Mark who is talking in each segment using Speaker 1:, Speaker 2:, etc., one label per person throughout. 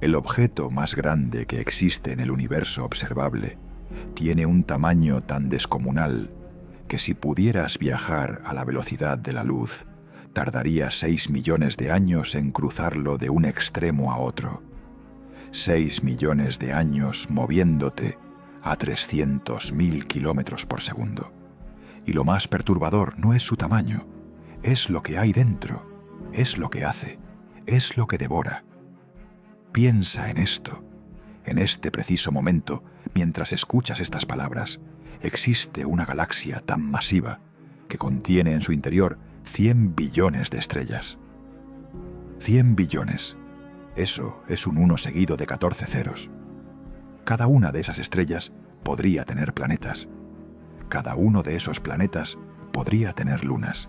Speaker 1: El objeto más grande que existe en el universo observable tiene un tamaño tan descomunal que si pudieras viajar a la velocidad de la luz, tardaría 6 millones de años en cruzarlo de un extremo a otro. 6 millones de años moviéndote a 300.000 kilómetros por segundo. Y lo más perturbador no es su tamaño, es lo que hay dentro, es lo que hace, es lo que devora. Piensa en esto. En este preciso momento, mientras escuchas estas palabras, existe una galaxia tan masiva que contiene en su interior 100 billones de estrellas. 100 billones. Eso es un 1 seguido de 14 ceros. Cada una de esas estrellas podría tener planetas. Cada uno de esos planetas podría tener lunas.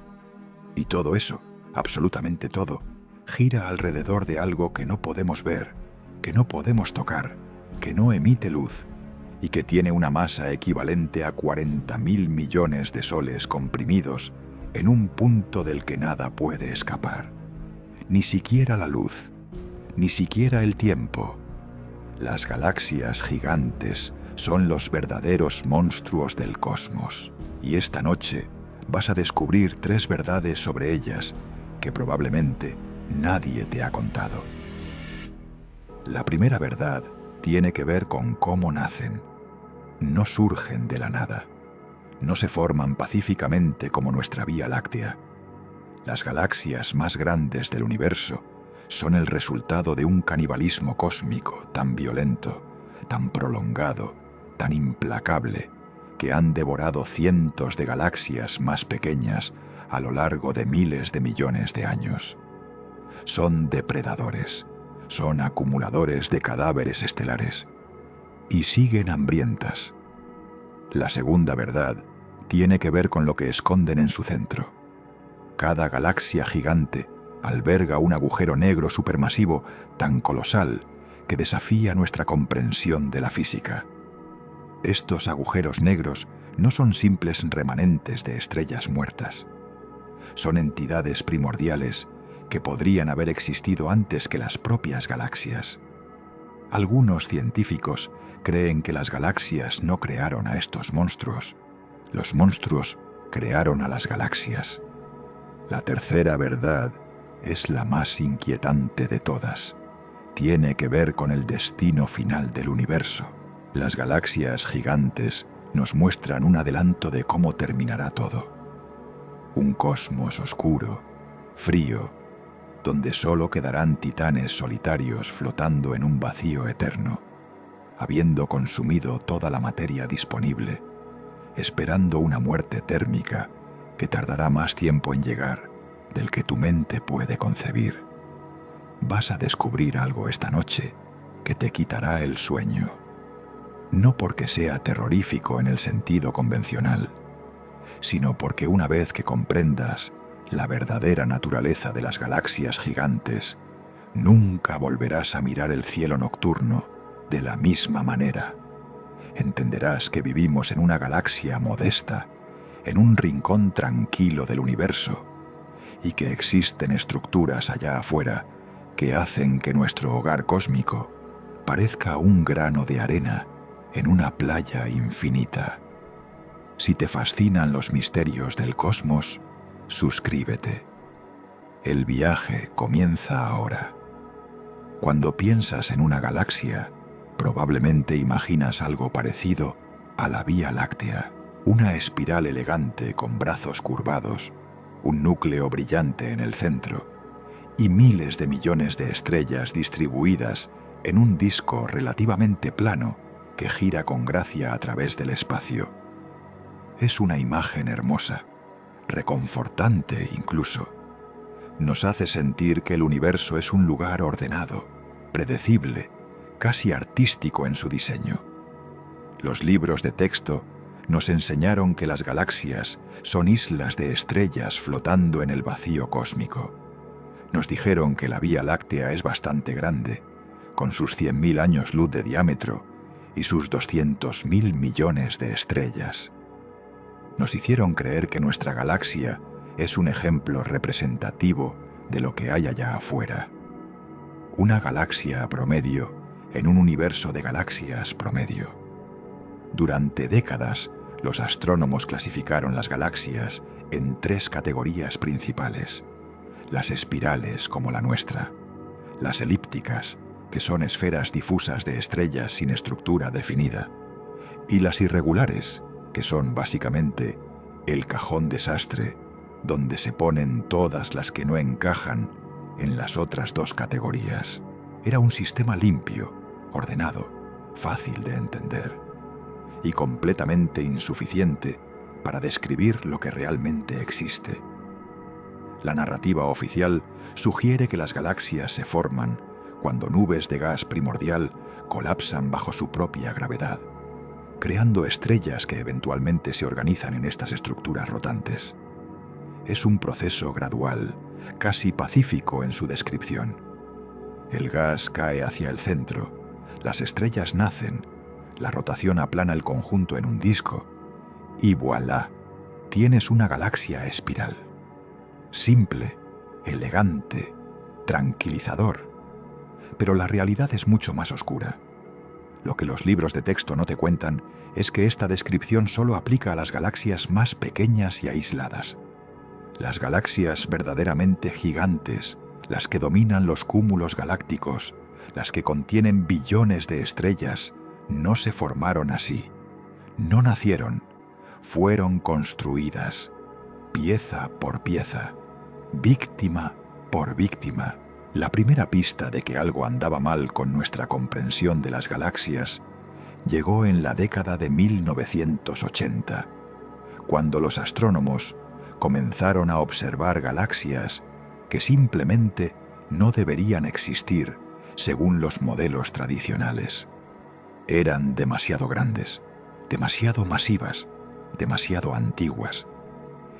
Speaker 1: Y todo eso, absolutamente todo, gira alrededor de algo que no podemos ver, que no podemos tocar, que no emite luz y que tiene una masa equivalente a 40.000 millones de soles comprimidos en un punto del que nada puede escapar. Ni siquiera la luz, ni siquiera el tiempo. Las galaxias gigantes son los verdaderos monstruos del cosmos. Y esta noche vas a descubrir 3 verdades sobre ellas que probablemente nadie te ha contado. La primera verdad tiene que ver con cómo nacen. No surgen de la nada. No se forman pacíficamente como nuestra Vía Láctea. Las galaxias más grandes del universo son el resultado de un canibalismo cósmico tan violento, tan prolongado, tan implacable, que han devorado cientos de galaxias más pequeñas a lo largo de miles de millones de años. Son depredadores, son acumuladores de cadáveres estelares, y siguen hambrientas. La segunda verdad tiene que ver con lo que esconden en su centro. Cada galaxia gigante alberga un agujero negro supermasivo tan colosal que desafía nuestra comprensión de la física. Estos agujeros negros no son simples remanentes de estrellas muertas. Son entidades primordiales que podrían haber existido antes que las propias galaxias. Algunos científicos creen que las galaxias no crearon a estos monstruos. Los monstruos crearon a las galaxias. La tercera verdad es la más inquietante de todas. Tiene que ver con el destino final del universo. Las galaxias gigantes nos muestran un adelanto de cómo terminará todo. Un cosmos oscuro, frío, donde solo quedarán titanes solitarios flotando en un vacío eterno, habiendo consumido toda la materia disponible, esperando una muerte térmica que tardará más tiempo en llegar del que tu mente puede concebir. Vas a descubrir algo esta noche que te quitará el sueño. No porque sea terrorífico en el sentido convencional, sino porque una vez que comprendas la verdadera naturaleza de las galaxias gigantes, nunca volverás a mirar el cielo nocturno de la misma manera. Entenderás que vivimos en una galaxia modesta, en un rincón tranquilo del universo, y que existen estructuras allá afuera que hacen que nuestro hogar cósmico parezca un grano de arena en una playa infinita. Si te fascinan los misterios del cosmos, suscríbete. El viaje comienza ahora. Cuando piensas en una galaxia, probablemente imaginas algo parecido a la Vía Láctea, una espiral elegante con brazos curvados, un núcleo brillante en el centro y miles de millones de estrellas distribuidas en un disco relativamente plano que gira con gracia a través del espacio. Es una imagen hermosa, reconfortante incluso. Nos hace sentir que el universo es un lugar ordenado, predecible, casi artístico en su diseño. Los libros de texto nos enseñaron que las galaxias son islas de estrellas flotando en el vacío cósmico. Nos dijeron que la Vía Láctea es bastante grande, con sus 100.000 años luz de diámetro y sus 200.000 millones de estrellas. Nos hicieron creer que nuestra galaxia es un ejemplo representativo de lo que hay allá afuera. una galaxia promedio en un universo de galaxias promedio. Durante décadas, los astrónomos clasificaron las galaxias en 3 categorías principales: las espirales, como la nuestra; las elípticas, que son esferas difusas de estrellas sin estructura definida; y las irregulares, que son básicamente el cajón desastre, donde se ponen todas las que no encajan en las otras 2 categorías. Era un sistema limpio, ordenado, fácil de entender, y completamente insuficiente para describir lo que realmente existe. La narrativa oficial sugiere que las galaxias se forman cuando nubes de gas primordial colapsan bajo su propia gravedad, creando estrellas que eventualmente se organizan en estas estructuras rotantes. Es un proceso gradual, casi pacífico en su descripción. El gas cae hacia el centro, las estrellas nacen, la rotación aplana el conjunto en un disco, y voilà, tienes una galaxia espiral. Simple, elegante, tranquilizador. Pero la realidad es mucho más oscura. Lo que los libros de texto no te cuentan es que esta descripción solo aplica a las galaxias más pequeñas y aisladas. Las galaxias verdaderamente gigantes, las que dominan los cúmulos galácticos, las que contienen billones de estrellas, no se formaron así. No nacieron, fueron construidas, pieza por pieza, víctima por víctima. La primera pista de que algo andaba mal con nuestra comprensión de las galaxias llegó en la década de 1980, cuando los astrónomos comenzaron a observar galaxias que simplemente no deberían existir según los modelos tradicionales. Eran demasiado grandes, demasiado masivas, demasiado antiguas.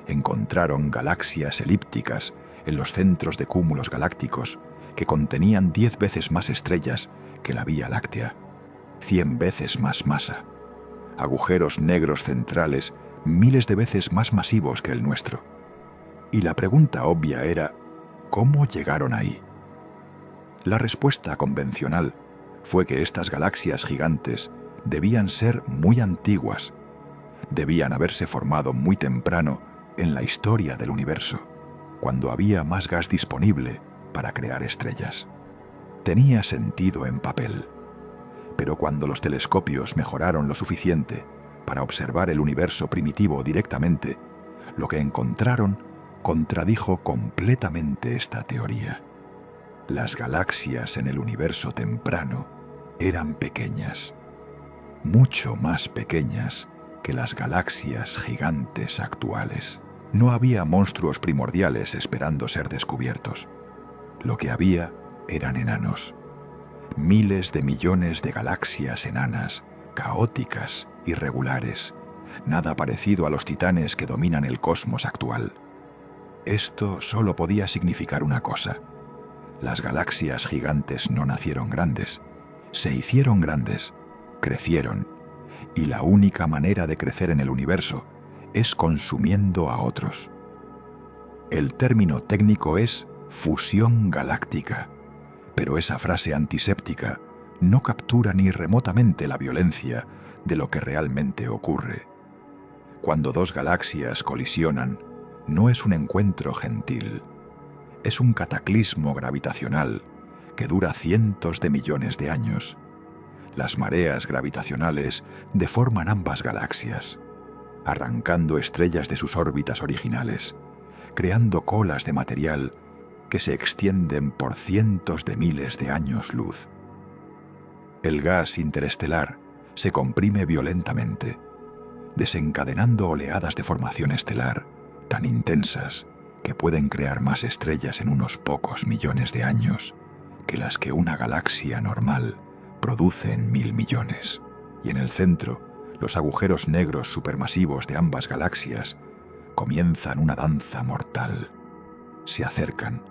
Speaker 1: Encontraron galaxias elípticas en los centros de cúmulos galácticos que contenían 10 veces más estrellas que la Vía Láctea, 100 veces más masa, agujeros negros centrales miles de veces más masivos que el nuestro. Y la pregunta obvia era, ¿cómo llegaron ahí? La respuesta convencional fue que estas galaxias gigantes debían ser muy antiguas, debían haberse formado muy temprano en la historia del universo, cuando había más gas disponible para crear estrellas. Tenía sentido en papel, pero cuando los telescopios mejoraron lo suficiente para observar el universo primitivo directamente, lo que encontraron contradijo completamente esta teoría. Las galaxias en el universo temprano eran pequeñas, mucho más pequeñas que las galaxias gigantes actuales. No había monstruos primordiales esperando ser descubiertos. Lo que había eran enanos. Miles de millones de galaxias enanas, caóticas, irregulares. Nada parecido a los titanes que dominan el cosmos actual. Esto solo podía significar una cosa. Las galaxias gigantes no nacieron grandes. Se hicieron grandes, crecieron. Y la única manera de crecer en el universo es consumiendo a otros. El término técnico es fusión galáctica, pero esa frase antiséptica no captura ni remotamente la violencia de lo que realmente ocurre. Cuando 2 galaxias colisionan, no es un encuentro gentil, es un cataclismo gravitacional que dura cientos de millones de años. Las mareas gravitacionales deforman ambas galaxias, arrancando estrellas de sus órbitas originales, creando colas de material que se extienden por cientos de miles de años luz. El gas interestelar se comprime violentamente, desencadenando oleadas de formación estelar tan intensas que pueden crear más estrellas en unos pocos millones de años que las que una galaxia normal produce en 1000 millones. Y en el centro, los agujeros negros supermasivos de ambas galaxias comienzan una danza mortal. Se acercan,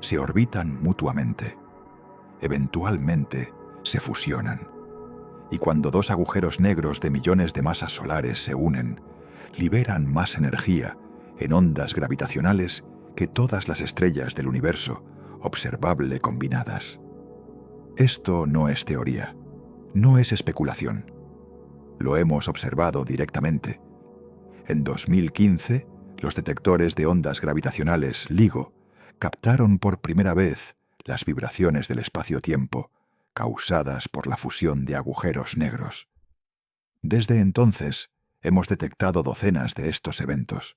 Speaker 1: se orbitan mutuamente. Eventualmente se fusionan. Y cuando 2 agujeros negros de millones de masas solares se unen, liberan más energía en ondas gravitacionales que todas las estrellas del universo observable combinadas. Esto no es teoría, no es especulación. Lo hemos observado directamente. En 2015, los detectores de ondas gravitacionales LIGO captaron por primera vez las vibraciones del espacio-tiempo causadas por la fusión de agujeros negros. Desde entonces, hemos detectado docenas de estos eventos.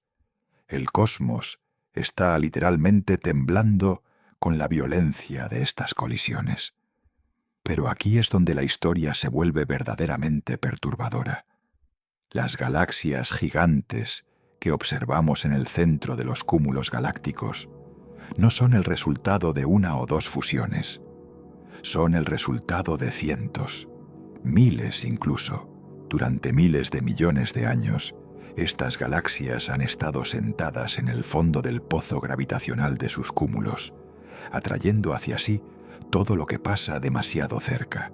Speaker 1: El cosmos está literalmente temblando con la violencia de estas colisiones. Pero aquí es donde la historia se vuelve verdaderamente perturbadora. Las galaxias gigantes que observamos en el centro de los cúmulos galácticos no son el resultado de una o dos fusiones. Son el resultado de cientos, miles incluso. Durante miles de millones de años, estas galaxias han estado sentadas en el fondo del pozo gravitacional de sus cúmulos, atrayendo hacia sí todo lo que pasa demasiado cerca.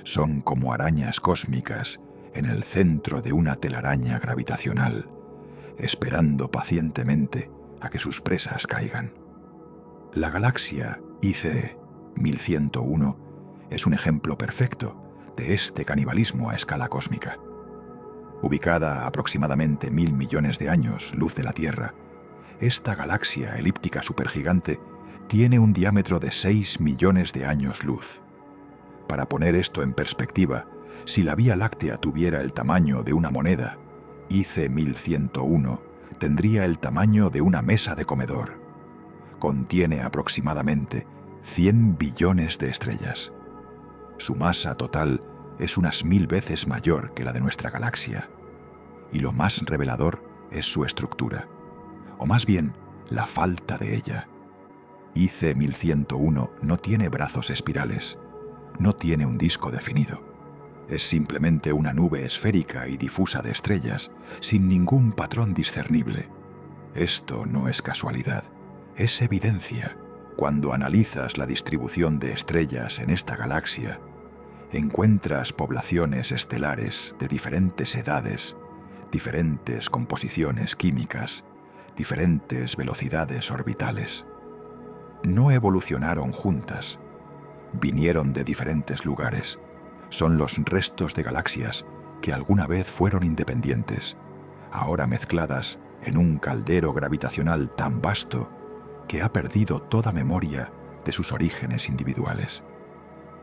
Speaker 1: Son como arañas cósmicas en el centro de una telaraña gravitacional, esperando pacientemente a que sus presas caigan. La galaxia IC 1101 es un ejemplo perfecto de este canibalismo a escala cósmica. Ubicada a aproximadamente 1.000 millones de años luz de la Tierra, esta galaxia elíptica supergigante tiene un diámetro de 6 millones de años luz. Para poner esto en perspectiva, si la Vía Láctea tuviera el tamaño de una moneda, IC 1101 tendría el tamaño de una mesa de comedor. Contiene aproximadamente 100 billones de estrellas. Su masa total es unas 1000 veces mayor que la de nuestra galaxia. Y lo más revelador es su estructura, o más bien, la falta de ella. IC 1101 no tiene brazos espirales, no tiene un disco definido. Es simplemente una nube esférica y difusa de estrellas, sin ningún patrón discernible. Esto no es casualidad, es evidencia. Cuando analizas la distribución de estrellas en esta galaxia, encuentras poblaciones estelares de diferentes edades, diferentes composiciones químicas, diferentes velocidades orbitales. No evolucionaron juntas, vinieron de diferentes lugares. Son los restos de galaxias que alguna vez fueron independientes, ahora mezcladas en un caldero gravitacional tan vasto que ha perdido toda memoria de sus orígenes individuales.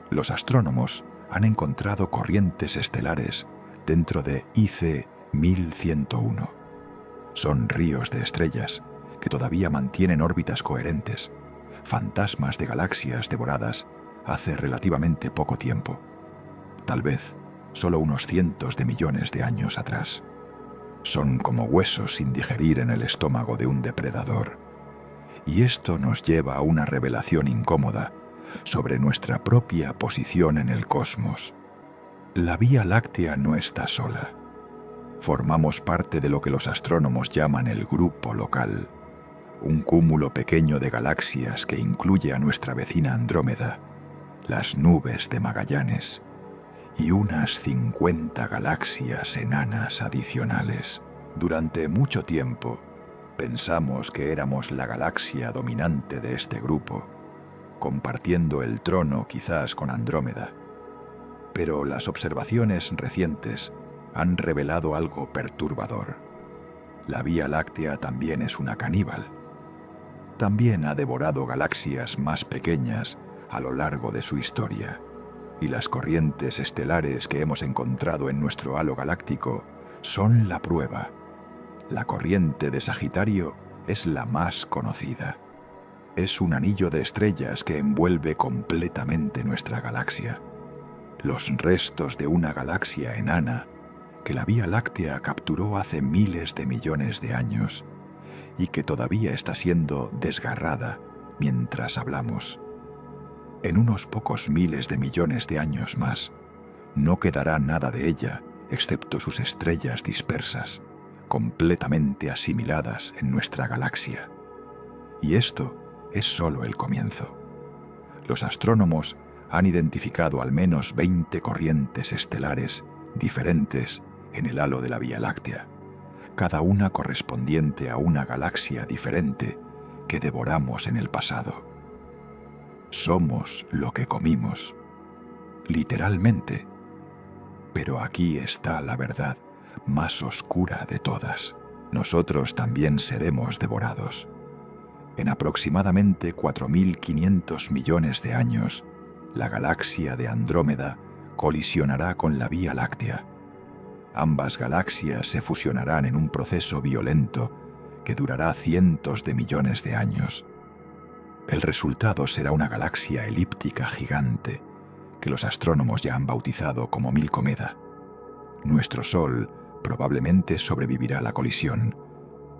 Speaker 1: Los astrónomos han encontrado corrientes estelares dentro de IC 1101. Son ríos de estrellas que todavía mantienen órbitas coherentes, fantasmas de galaxias devoradas hace relativamente poco tiempo, tal vez solo unos cientos de millones de años atrás. Son como huesos sin digerir en el estómago de un depredador. Y esto nos lleva a una revelación incómoda sobre nuestra propia posición en el cosmos. La Vía Láctea no está sola. Formamos parte de lo que los astrónomos llaman el grupo local, un cúmulo pequeño de galaxias que incluye a nuestra vecina Andrómeda, las nubes de Magallanes y unas 50 galaxias enanas adicionales. Durante mucho tiempo, pensamos que éramos la galaxia dominante de este grupo, compartiendo el trono quizás con Andrómeda. Pero las observaciones recientes han revelado algo perturbador. La Vía Láctea también es una caníbal. También ha devorado galaxias más pequeñas a lo largo de su historia, y las corrientes estelares que hemos encontrado en nuestro halo galáctico son la prueba. La corriente de Sagitario es la más conocida. Es un anillo de estrellas que envuelve completamente nuestra galaxia. Los restos de una galaxia enana que la Vía Láctea capturó hace miles de millones de años y que todavía está siendo desgarrada mientras hablamos. En unos pocos miles de millones de años más, no quedará nada de ella excepto sus estrellas dispersas, completamente asimiladas en nuestra galaxia. Y esto es solo el comienzo. Los astrónomos han identificado al menos 20 corrientes estelares diferentes en el halo de la Vía Láctea, cada una correspondiente a una galaxia diferente que devoramos en el pasado. Somos lo que comimos, literalmente. Pero aquí está la verdad más oscura de todas. Nosotros también seremos devorados. En aproximadamente 4.500 millones de años, la galaxia de Andrómeda colisionará con la Vía Láctea. Ambas galaxias se fusionarán en un proceso violento que durará cientos de millones de años. El resultado será una galaxia elíptica gigante que los astrónomos ya han bautizado como Milcomeda. Nuestro Sol probablemente sobrevivirá a la colisión,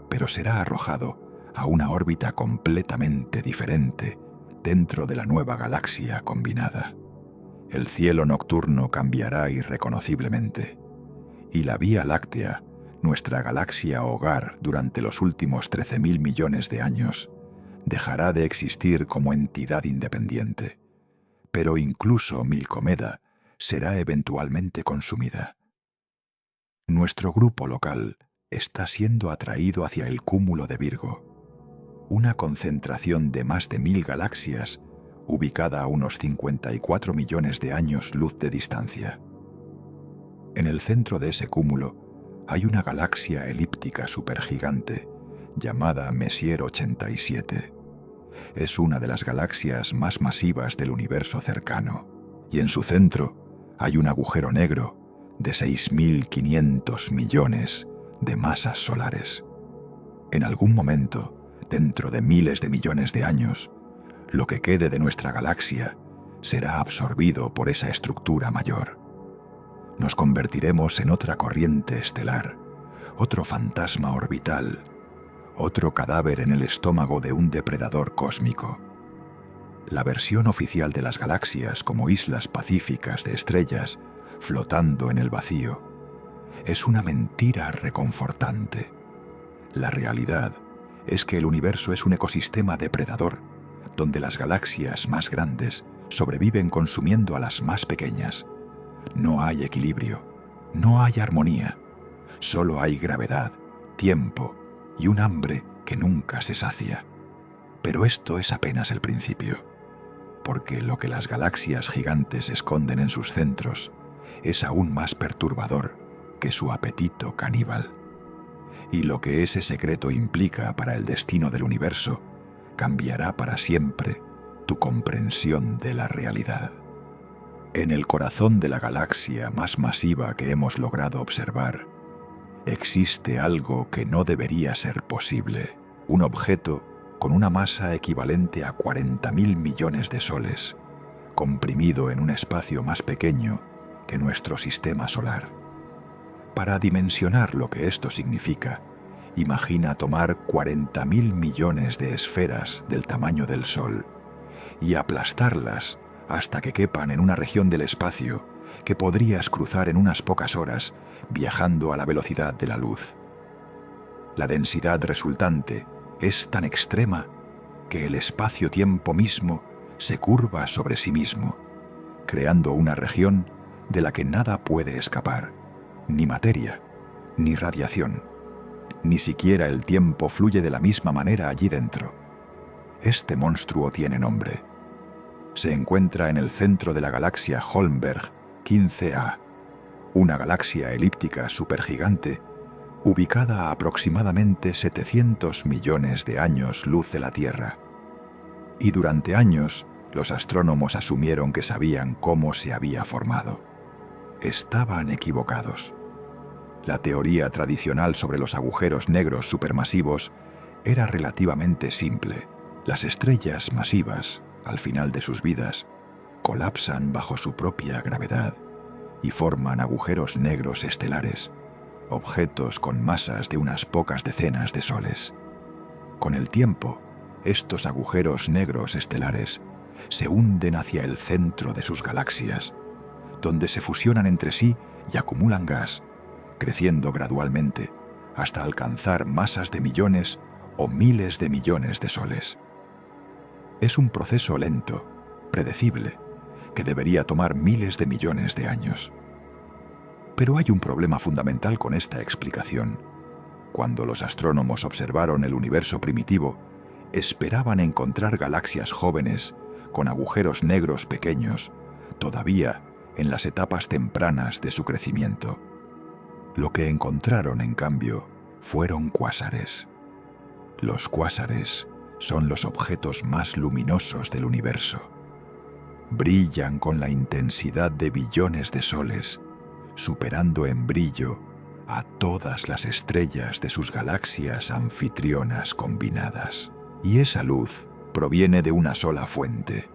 Speaker 1: pero será arrojado a una órbita completamente diferente dentro de la nueva galaxia combinada. El cielo nocturno cambiará irreconociblemente, y la Vía Láctea, nuestra galaxia hogar durante los últimos 13.000 millones de años, dejará de existir como entidad independiente. Pero incluso Milcomeda será eventualmente consumida. Nuestro grupo local está siendo atraído hacia el cúmulo de Virgo, una concentración de más de 1.000 galaxias ubicada a unos 54 millones de años luz de distancia. En el centro de ese cúmulo hay una galaxia elíptica supergigante llamada Messier 87. Es una de las galaxias más masivas del universo cercano, y en su centro hay un agujero negro de 6.500 millones de masas solares. En algún momento, dentro de miles de millones de años, lo que quede de nuestra galaxia será absorbido por esa estructura mayor. Nos convertiremos en otra corriente estelar, otro fantasma orbital, otro cadáver en el estómago de un depredador cósmico. La versión oficial de las galaxias como islas pacíficas de estrellas flotando en el vacío es una mentira reconfortante. La realidad es que el universo es un ecosistema depredador, donde las galaxias más grandes sobreviven consumiendo a las más pequeñas. No hay equilibrio, no hay armonía, solo hay gravedad, tiempo y un hambre que nunca se sacia. Pero esto es apenas el principio, porque lo que las galaxias gigantes esconden en sus centros es aún más perturbador que su apetito caníbal. Y lo que ese secreto implica para el destino del universo cambiará para siempre tu comprensión de la realidad. En el corazón de la galaxia más masiva que hemos logrado observar, existe algo que no debería ser posible, un objeto con una masa equivalente a 40.000 millones de soles, comprimido en un espacio más pequeño que nuestro sistema solar. Para dimensionar lo que esto significa, imagina tomar 40.000 millones de esferas del tamaño del Sol y aplastarlas hasta que quepan en una región del espacio que podrías cruzar en unas pocas horas viajando a la velocidad de la luz. La densidad resultante es tan extrema que el espacio-tiempo mismo se curva sobre sí mismo, creando una región de la que nada puede escapar, ni materia, ni radiación, ni siquiera el tiempo fluye de la misma manera allí dentro. Este monstruo tiene nombre. Se encuentra en el centro de la galaxia Holmberg 15A, una galaxia elíptica supergigante ubicada a aproximadamente 700 millones de años luz de la Tierra. Y durante años, los astrónomos asumieron que sabían cómo se había formado. Estaban equivocados. La teoría tradicional sobre los agujeros negros supermasivos era relativamente simple. Las estrellas masivas, al final de sus vidas, colapsan bajo su propia gravedad y forman agujeros negros estelares, objetos con masas de unas pocas decenas de soles. Con el tiempo, estos agujeros negros estelares se hunden hacia el centro de sus galaxias, donde se fusionan entre sí y acumulan gas, creciendo gradualmente hasta alcanzar masas de millones o miles de millones de soles. Es un proceso lento, predecible, que debería tomar miles de millones de años. Pero hay un problema fundamental con esta explicación. Cuando los astrónomos observaron el universo primitivo, esperaban encontrar galaxias jóvenes con agujeros negros pequeños, todavía en las etapas tempranas de su crecimiento. Lo que encontraron, en cambio, fueron cuásares. Los cuásares son los objetos más luminosos del universo. Brillan con la intensidad de billones de soles, superando en brillo a todas las estrellas de sus galaxias anfitrionas combinadas. Y esa luz proviene de una sola fuente: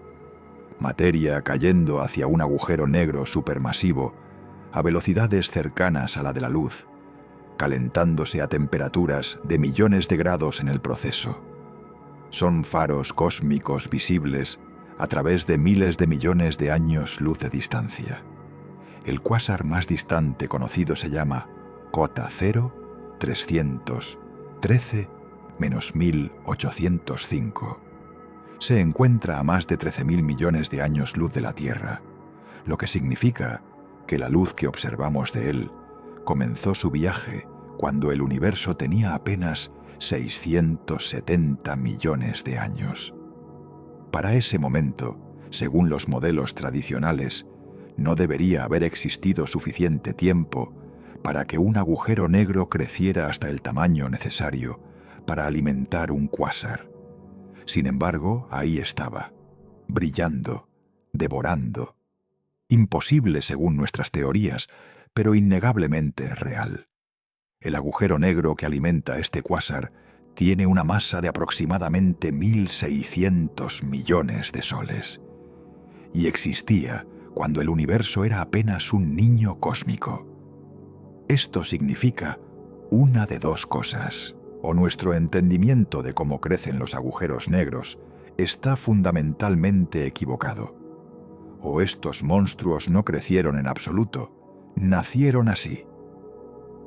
Speaker 1: materia cayendo hacia un agujero negro supermasivo a velocidades cercanas a la de la luz, calentándose a temperaturas de millones de grados en el proceso. Son faros cósmicos visibles a través de miles de millones de años luz de distancia. El cuásar más distante conocido se llama Cota 0,313-1805. Se encuentra a más de 13.000 millones de años luz de la Tierra, lo que significa que la luz que observamos de él comenzó su viaje cuando el universo tenía apenas 670 millones de años. Para ese momento, según los modelos tradicionales, no debería haber existido suficiente tiempo para que un agujero negro creciera hasta el tamaño necesario para alimentar un cuásar. Sin embargo, ahí estaba, brillando, devorando. Imposible según nuestras teorías, pero innegablemente real. El agujero negro que alimenta este cuásar tiene una masa de aproximadamente 1.600 millones de soles. Y existía cuando el universo era apenas un niño cósmico. Esto significa una de dos cosas: o nuestro entendimiento de cómo crecen los agujeros negros está fundamentalmente equivocado, o estos monstruos no crecieron en absoluto, nacieron así.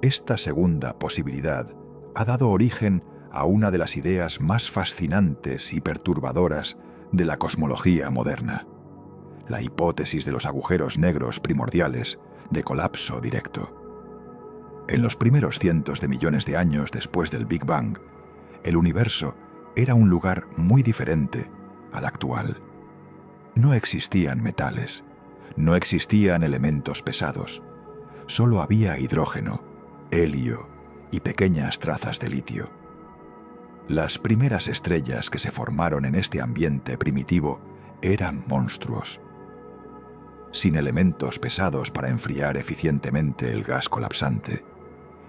Speaker 1: Esta segunda posibilidad ha dado origen a una de las ideas más fascinantes y perturbadoras de la cosmología moderna: la hipótesis de los agujeros negros primordiales de colapso directo. En los primeros cientos de millones de años después del Big Bang, el universo era un lugar muy diferente al actual. No existían metales, no existían elementos pesados, solo había hidrógeno, helio y pequeñas trazas de litio. Las primeras estrellas que se formaron en este ambiente primitivo eran monstruos. Sin elementos pesados para enfriar eficientemente el gas colapsante,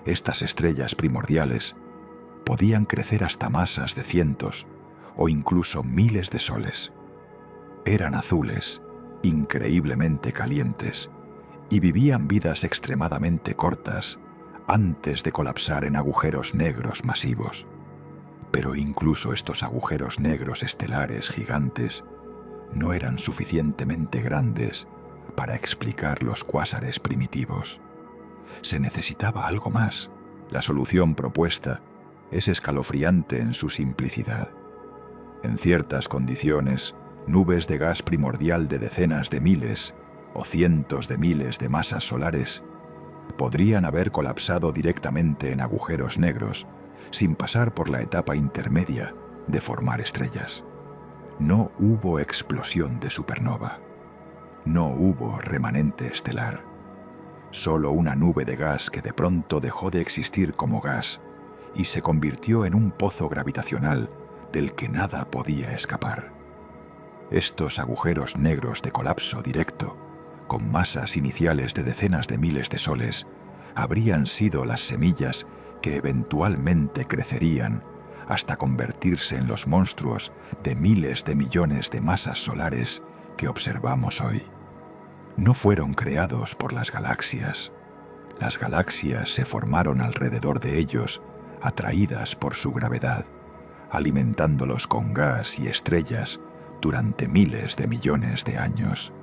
Speaker 1: estas estrellas primordiales podían crecer hasta masas de cientos o incluso miles de soles. Eran azules, increíblemente calientes, y vivían vidas extremadamente cortas antes de colapsar en agujeros negros masivos. Pero incluso estos agujeros negros estelares gigantes no eran suficientemente grandes para explicar los cuásares primitivos. Se necesitaba algo más. La solución propuesta es escalofriante en su simplicidad. En ciertas condiciones, nubes de gas primordial de decenas de miles o cientos de miles de masas solares podrían haber colapsado directamente en agujeros negros sin pasar por la etapa intermedia de formar estrellas. No hubo explosión de supernova. No hubo remanente estelar. Solo una nube de gas que de pronto dejó de existir como gas y se convirtió en un pozo gravitacional del que nada podía escapar. Estos agujeros negros de colapso directo, con masas iniciales de decenas de miles de soles, habrían sido las semillas que eventualmente crecerían hasta convertirse en los monstruos de miles de millones de masas solares que observamos hoy. No fueron creados por las galaxias. Las galaxias se formaron alrededor de ellos, atraídas por su gravedad, alimentándolos con gas y estrellas durante miles de millones de años.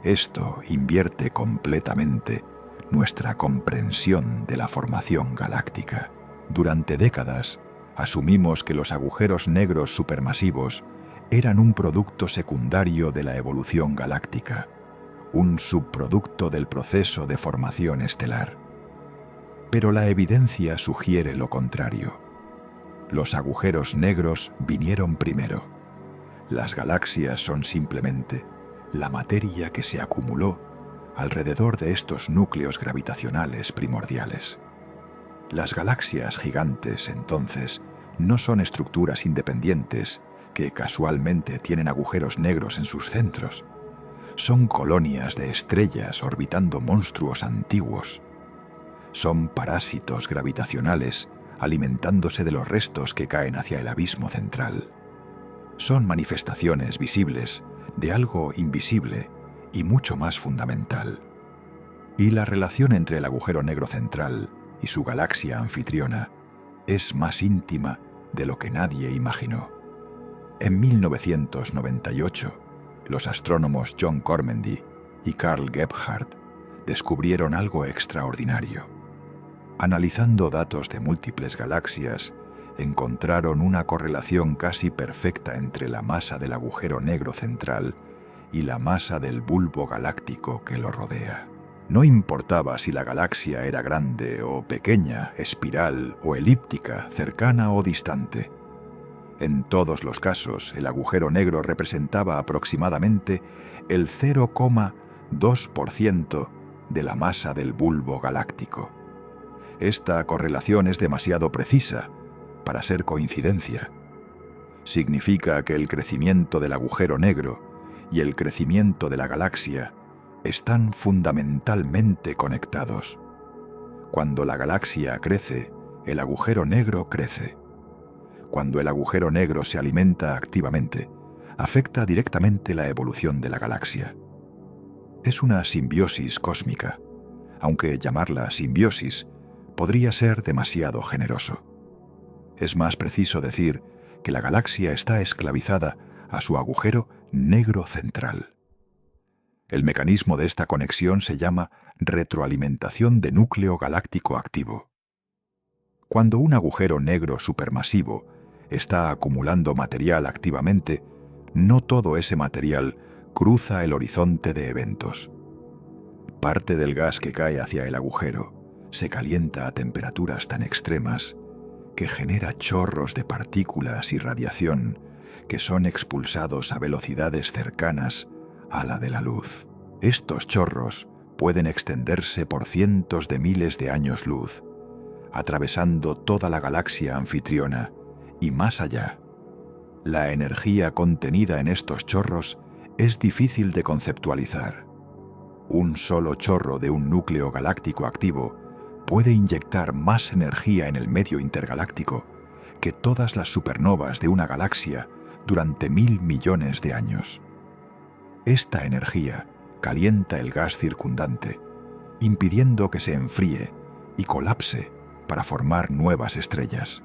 Speaker 1: Esto invierte completamente nuestra comprensión de la formación galáctica. Durante décadas, asumimos que los agujeros negros supermasivos eran un producto secundario de la evolución galáctica, un subproducto del proceso de formación estelar. Pero la evidencia sugiere lo contrario. Los agujeros negros vinieron primero. Las galaxias son simplemente la materia que se acumuló alrededor de estos núcleos gravitacionales primordiales. Las galaxias gigantes, entonces, no son estructuras independientes que casualmente tienen agujeros negros en sus centros. Son colonias de estrellas orbitando monstruos antiguos. Son parásitos gravitacionales alimentándose de los restos que caen hacia el abismo central. Son manifestaciones visibles de algo invisible y mucho más fundamental. Y la relación entre el agujero negro central y su galaxia anfitriona es más íntima de lo que nadie imaginó. En 1998, los astrónomos John Cormendy y Carl Gebhardt descubrieron algo extraordinario. Analizando datos de múltiples galaxias, encontraron una correlación casi perfecta entre la masa del agujero negro central y la masa del bulbo galáctico que lo rodea. No importaba si la galaxia era grande o pequeña, espiral o elíptica, cercana o distante. En todos los casos, el agujero negro representaba aproximadamente el 0,2% de la masa del bulbo galáctico. Esta correlación es demasiado precisa para ser coincidencia. Significa que el crecimiento del agujero negro y el crecimiento de la galaxia están fundamentalmente conectados. Cuando la galaxia crece, el agujero negro crece. Cuando el agujero negro se alimenta activamente, afecta directamente la evolución de la galaxia. Es una simbiosis cósmica, aunque llamarla simbiosis podría ser demasiado generoso. Es más preciso decir que la galaxia está esclavizada a su agujero negro central. El mecanismo de esta conexión se llama retroalimentación de núcleo galáctico activo. Cuando un agujero negro supermasivo está acumulando material activamente, no todo ese material cruza el horizonte de eventos. Parte del gas que cae hacia el agujero se calienta a temperaturas tan extremas que genera chorros de partículas y radiación que son expulsados a velocidades cercanas a la de la luz. Estos chorros pueden extenderse por cientos de miles de años luz, atravesando toda la galaxia anfitriona y más allá. La energía contenida en estos chorros es difícil de conceptualizar. Un solo chorro de un núcleo galáctico activo puede inyectar más energía en el medio intergaláctico que todas las supernovas de una galaxia durante 1000 millones de años. Esta energía calienta el gas circundante, impidiendo que se enfríe y colapse para formar nuevas estrellas.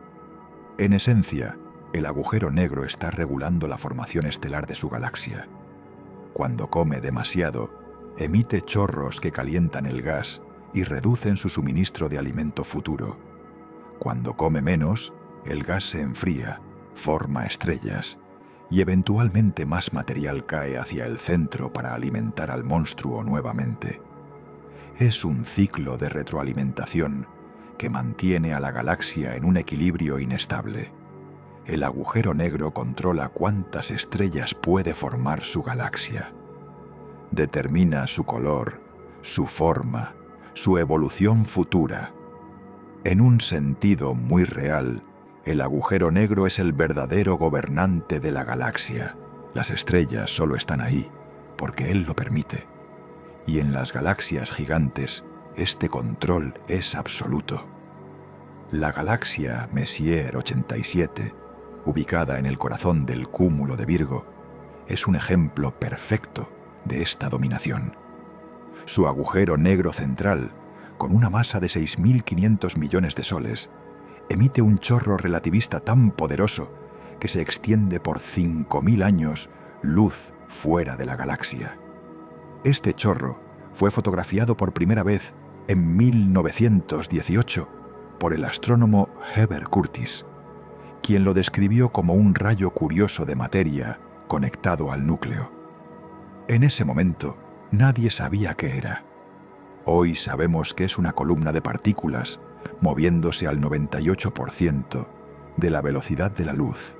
Speaker 1: En esencia, el agujero negro está regulando la formación estelar de su galaxia. Cuando come demasiado, emite chorros que calientan el gas y reducen su suministro de alimento futuro. Cuando come menos, el gas se enfría, forma estrellas, y eventualmente más material cae hacia el centro para alimentar al monstruo nuevamente. Es un ciclo de retroalimentación que mantiene a la galaxia en un equilibrio inestable. El agujero negro controla cuántas estrellas puede formar su galaxia. Determina su color, su forma, su evolución futura. En un sentido muy real, el agujero negro es el verdadero gobernante de la galaxia. Las estrellas solo están ahí porque él lo permite. Y en las galaxias gigantes, este control es absoluto. La galaxia Messier 87, ubicada en el corazón del cúmulo de Virgo, es un ejemplo perfecto de esta dominación. Su agujero negro central, con una masa de 6.500 millones de soles, emite un chorro relativista tan poderoso que se extiende por 5.000 años luz fuera de la galaxia. Este chorro fue fotografiado por primera vez en 1918 por el astrónomo Heber Curtis, quien lo describió como un rayo curioso de materia conectado al núcleo. En ese momento, nadie sabía qué era. Hoy sabemos que es una columna de partículas moviéndose al 98% de la velocidad de la luz,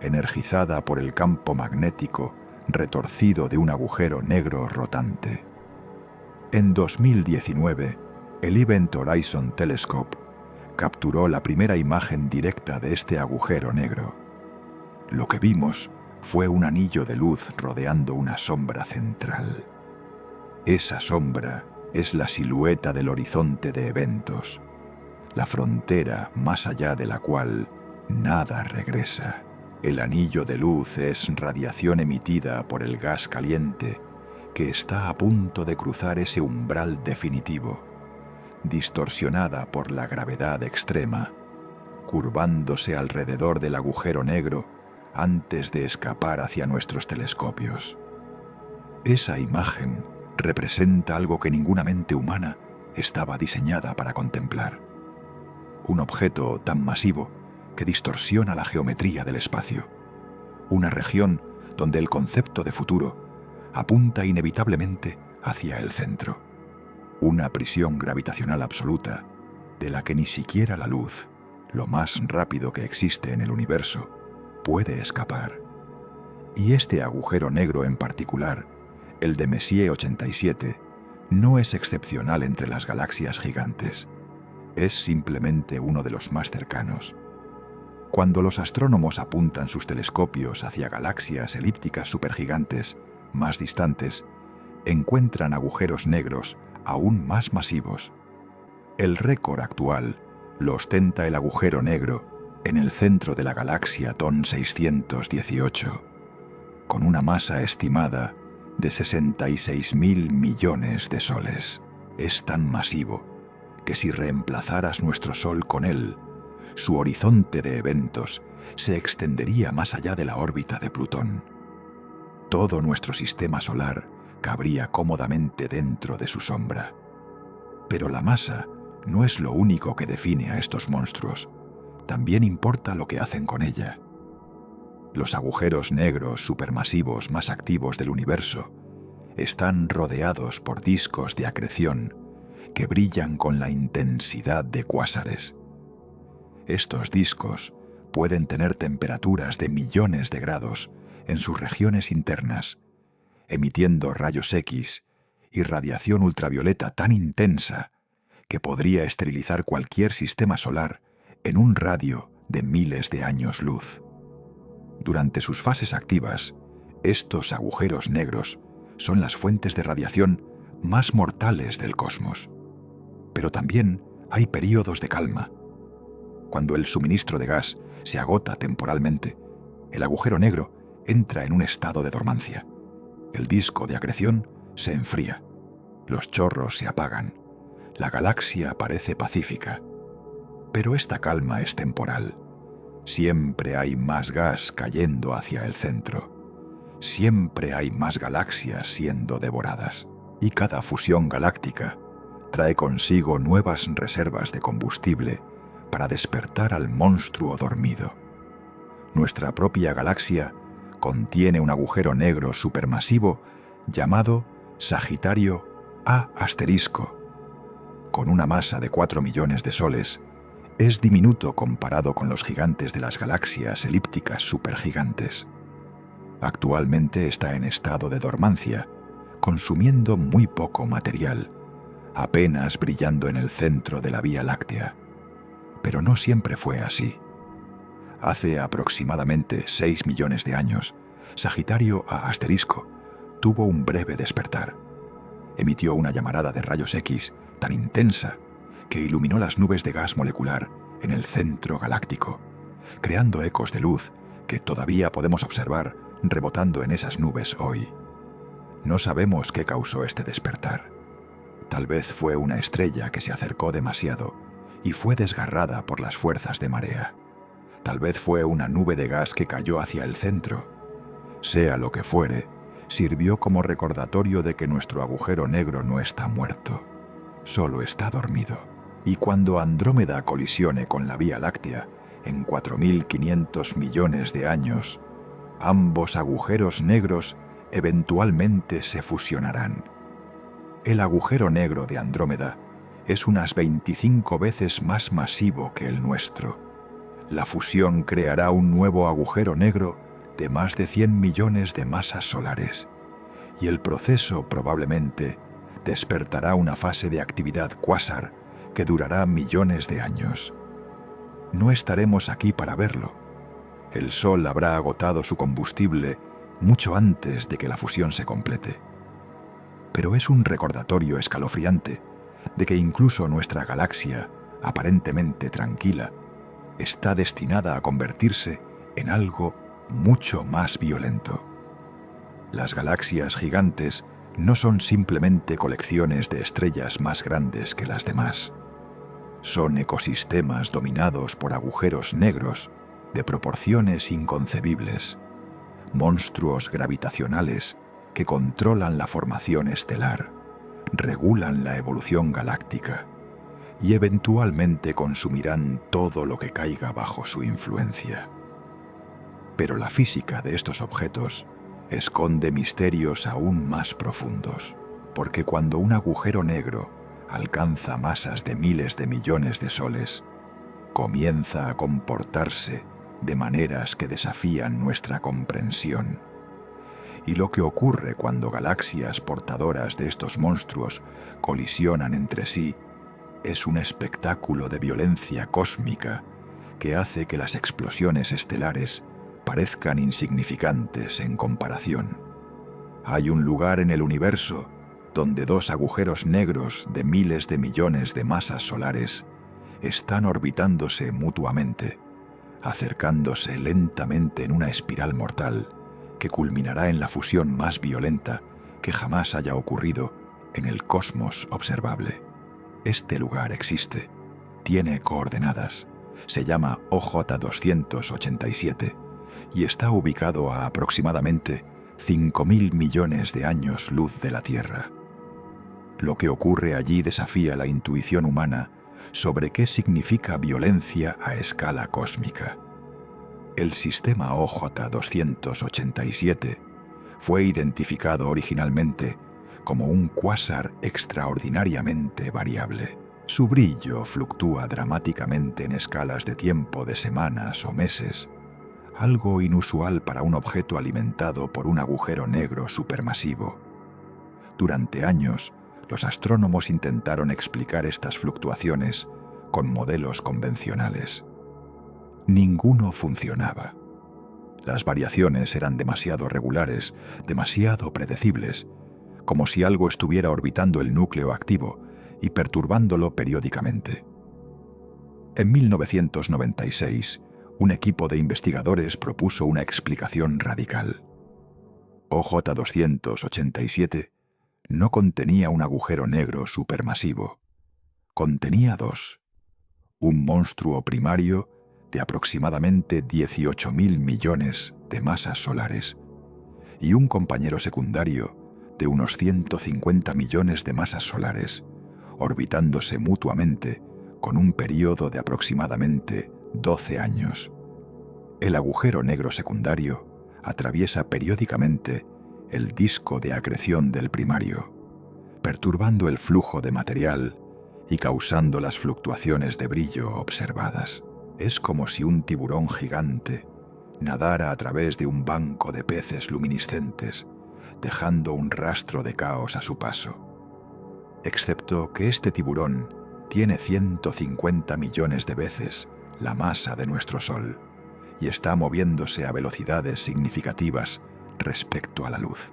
Speaker 1: energizada por el campo magnético retorcido de un agujero negro rotante. En 2019, el Event Horizon Telescope capturó la primera imagen directa de este agujero negro. Lo que vimos fue un anillo de luz rodeando una sombra central. Esa sombra es la silueta del horizonte de eventos, la frontera más allá de la cual nada regresa. El anillo de luz es radiación emitida por el gas caliente que está a punto de cruzar ese umbral definitivo, distorsionada por la gravedad extrema, curvándose alrededor del agujero negro antes de escapar hacia nuestros telescopios. Esa imagen representa algo que ninguna mente humana estaba diseñada para contemplar. Un objeto tan masivo que distorsiona la geometría del espacio. Una región donde el concepto de futuro apunta inevitablemente hacia el centro. Una prisión gravitacional absoluta de la que ni siquiera la luz, lo más rápido que existe en el universo, puede escapar. Y este agujero negro en particular, el de Messier 87, no es excepcional entre las galaxias gigantes. Es simplemente uno de los más cercanos. Cuando los astrónomos apuntan sus telescopios hacia galaxias elípticas supergigantes más distantes, encuentran agujeros negros aún más masivos. El récord actual lo ostenta el agujero negro en el centro de la galaxia TON 618, con una masa estimada de 66.000 millones de soles. Es tan masivo que si reemplazaras nuestro Sol con él, su horizonte de eventos se extendería más allá de la órbita de Plutón. Todo nuestro sistema solar cabría cómodamente dentro de su sombra. Pero la masa no es lo único que define a estos monstruos. También importa lo que hacen con ella. Los agujeros negros supermasivos más activos del universo están rodeados por discos de acreción que brillan con la intensidad de cuásares. Estos discos pueden tener temperaturas de millones de grados en sus regiones internas, emitiendo rayos X y radiación ultravioleta tan intensa que podría esterilizar cualquier sistema solar en un radio de miles de años luz. Durante sus fases activas, estos agujeros negros son las fuentes de radiación más mortales del cosmos. Pero también hay períodos de calma. Cuando el suministro de gas se agota temporalmente, el agujero negro entra en un estado de dormancia. El disco de acreción se enfría, los chorros se apagan, la galaxia parece pacífica. Pero esta calma es temporal. Siempre hay más gas cayendo hacia el centro. Siempre hay más galaxias siendo devoradas. Y cada fusión galáctica trae consigo nuevas reservas de combustible para despertar al monstruo dormido. Nuestra propia galaxia contiene un agujero negro supermasivo llamado Sagitario A*. Con una masa de 4 millones de soles, es diminuto comparado con los gigantes de las galaxias elípticas supergigantes. Actualmente está en estado de dormancia, consumiendo muy poco material, apenas brillando en el centro de la Vía Láctea. Pero no siempre fue así. Hace aproximadamente 6 millones de años, Sagitario A* tuvo un breve despertar. Emitió una llamarada de rayos X tan intensa que iluminó las nubes de gas molecular en el centro galáctico, creando ecos de luz que todavía podemos observar rebotando en esas nubes hoy. No sabemos qué causó este despertar. Tal vez fue una estrella que se acercó demasiado y fue desgarrada por las fuerzas de marea. Tal vez fue una nube de gas que cayó hacia el centro. Sea lo que fuere, sirvió como recordatorio de que nuestro agujero negro no está muerto, solo está dormido. Y cuando Andrómeda colisione con la Vía Láctea en 4.500 millones de años, ambos agujeros negros eventualmente se fusionarán. El agujero negro de Andrómeda es unas 25 veces más masivo que el nuestro. La fusión creará un nuevo agujero negro de más de 100 millones de masas solares, y el proceso probablemente despertará una fase de actividad cuásar que durará millones de años. No estaremos aquí para verlo. El Sol habrá agotado su combustible mucho antes de que la fusión se complete. Pero es un recordatorio escalofriante de que incluso nuestra galaxia, aparentemente tranquila, está destinada a convertirse en algo mucho más violento. Las galaxias gigantes no son simplemente colecciones de estrellas más grandes que las demás. Son ecosistemas dominados por agujeros negros de proporciones inconcebibles, monstruos gravitacionales que controlan la formación estelar, regulan la evolución galáctica y eventualmente consumirán todo lo que caiga bajo su influencia. Pero la física de estos objetos esconde misterios aún más profundos, porque cuando un agujero negro alcanza masas de miles de millones de soles, comienza a comportarse de maneras que desafían nuestra comprensión. Y lo que ocurre cuando galaxias portadoras de estos monstruos colisionan entre sí es un espectáculo de violencia cósmica que hace que las explosiones estelares parezcan insignificantes en comparación. Hay un lugar en el universo donde dos agujeros negros de miles de millones de masas solares están orbitándose mutuamente, acercándose lentamente en una espiral mortal que culminará en la fusión más violenta que jamás haya ocurrido en el cosmos observable. Este lugar existe, tiene coordenadas, se llama OJ-287 y está ubicado a aproximadamente 5.000 millones de años luz de la Tierra. Lo que ocurre allí desafía la intuición humana sobre qué significa violencia a escala cósmica. El sistema OJ-287 fue identificado originalmente como un cuásar extraordinariamente variable. Su brillo fluctúa dramáticamente en escalas de tiempo de semanas o meses, algo inusual para un objeto alimentado por un agujero negro supermasivo. Durante años, los astrónomos intentaron explicar estas fluctuaciones con modelos convencionales. Ninguno funcionaba. Las variaciones eran demasiado regulares, demasiado predecibles, como si algo estuviera orbitando el núcleo activo y perturbándolo periódicamente. En 1996, un equipo de investigadores propuso una explicación radical. OJ-287 no contenía un agujero negro supermasivo. Contenía dos: un monstruo primario de aproximadamente 18.000 millones de masas solares y un compañero secundario de unos 150 millones de masas solares, orbitándose mutuamente con un período de aproximadamente 12 años. El agujero negro secundario atraviesa periódicamente el disco de acreción del primario, perturbando el flujo de material y causando las fluctuaciones de brillo observadas. Es como si un tiburón gigante nadara a través de un banco de peces luminiscentes, dejando un rastro de caos a su paso. Excepto que este tiburón tiene 150 millones de veces la masa de nuestro Sol y está moviéndose a velocidades significativas respecto a la luz.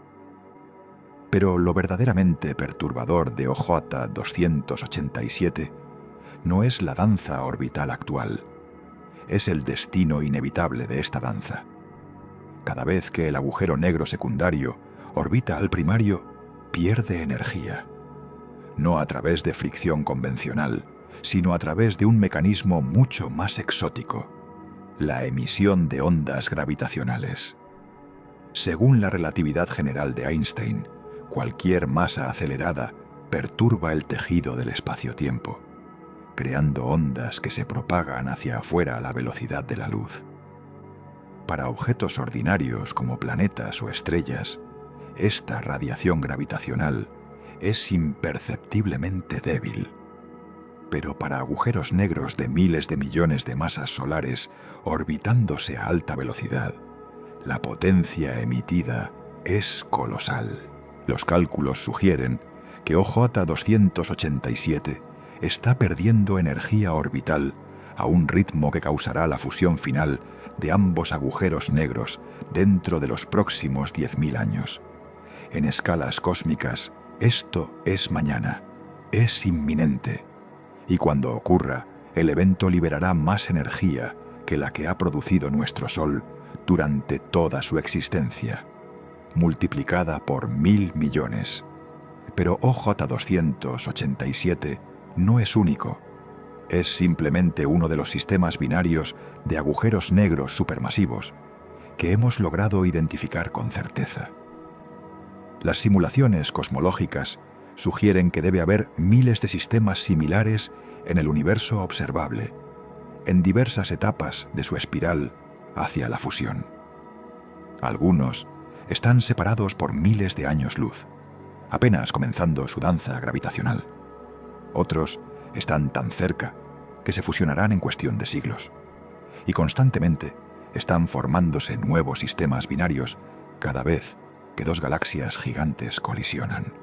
Speaker 1: Pero lo verdaderamente perturbador de OJ-287 no es la danza orbital actual, es el destino inevitable de esta danza. Cada vez que el agujero negro secundario orbita al primario, pierde energía. No a través de fricción convencional, sino a través de un mecanismo mucho más exótico: la emisión de ondas gravitacionales. Según la relatividad general de Einstein, cualquier masa acelerada perturba el tejido del espacio-tiempo, creando ondas que se propagan hacia afuera a la velocidad de la luz. Para objetos ordinarios como planetas o estrellas, esta radiación gravitacional es imperceptiblemente débil. Pero para agujeros negros de miles de millones de masas solares orbitándose a alta velocidad, la potencia emitida es colosal. Los cálculos sugieren que OJ 287 está perdiendo energía orbital a un ritmo que causará la fusión final de ambos agujeros negros dentro de los próximos 10.000 años. En escalas cósmicas, esto es mañana, es inminente. Y cuando ocurra, el evento liberará más energía que la que ha producido nuestro Sol durante toda su existencia, multiplicada por 1.000 millones. Pero OJ 287 no es único. Es simplemente uno de los sistemas binarios de agujeros negros supermasivos que hemos logrado identificar con certeza. Las simulaciones cosmológicas sugieren que debe haber miles de sistemas similares en el universo observable, en diversas etapas de su espiral hacia la fusión. Algunos están separados por miles de años luz, apenas comenzando su danza gravitacional. Otros están tan cerca que se fusionarán en cuestión de siglos. Y constantemente están formándose nuevos sistemas binarios cada vez que dos galaxias gigantes colisionan.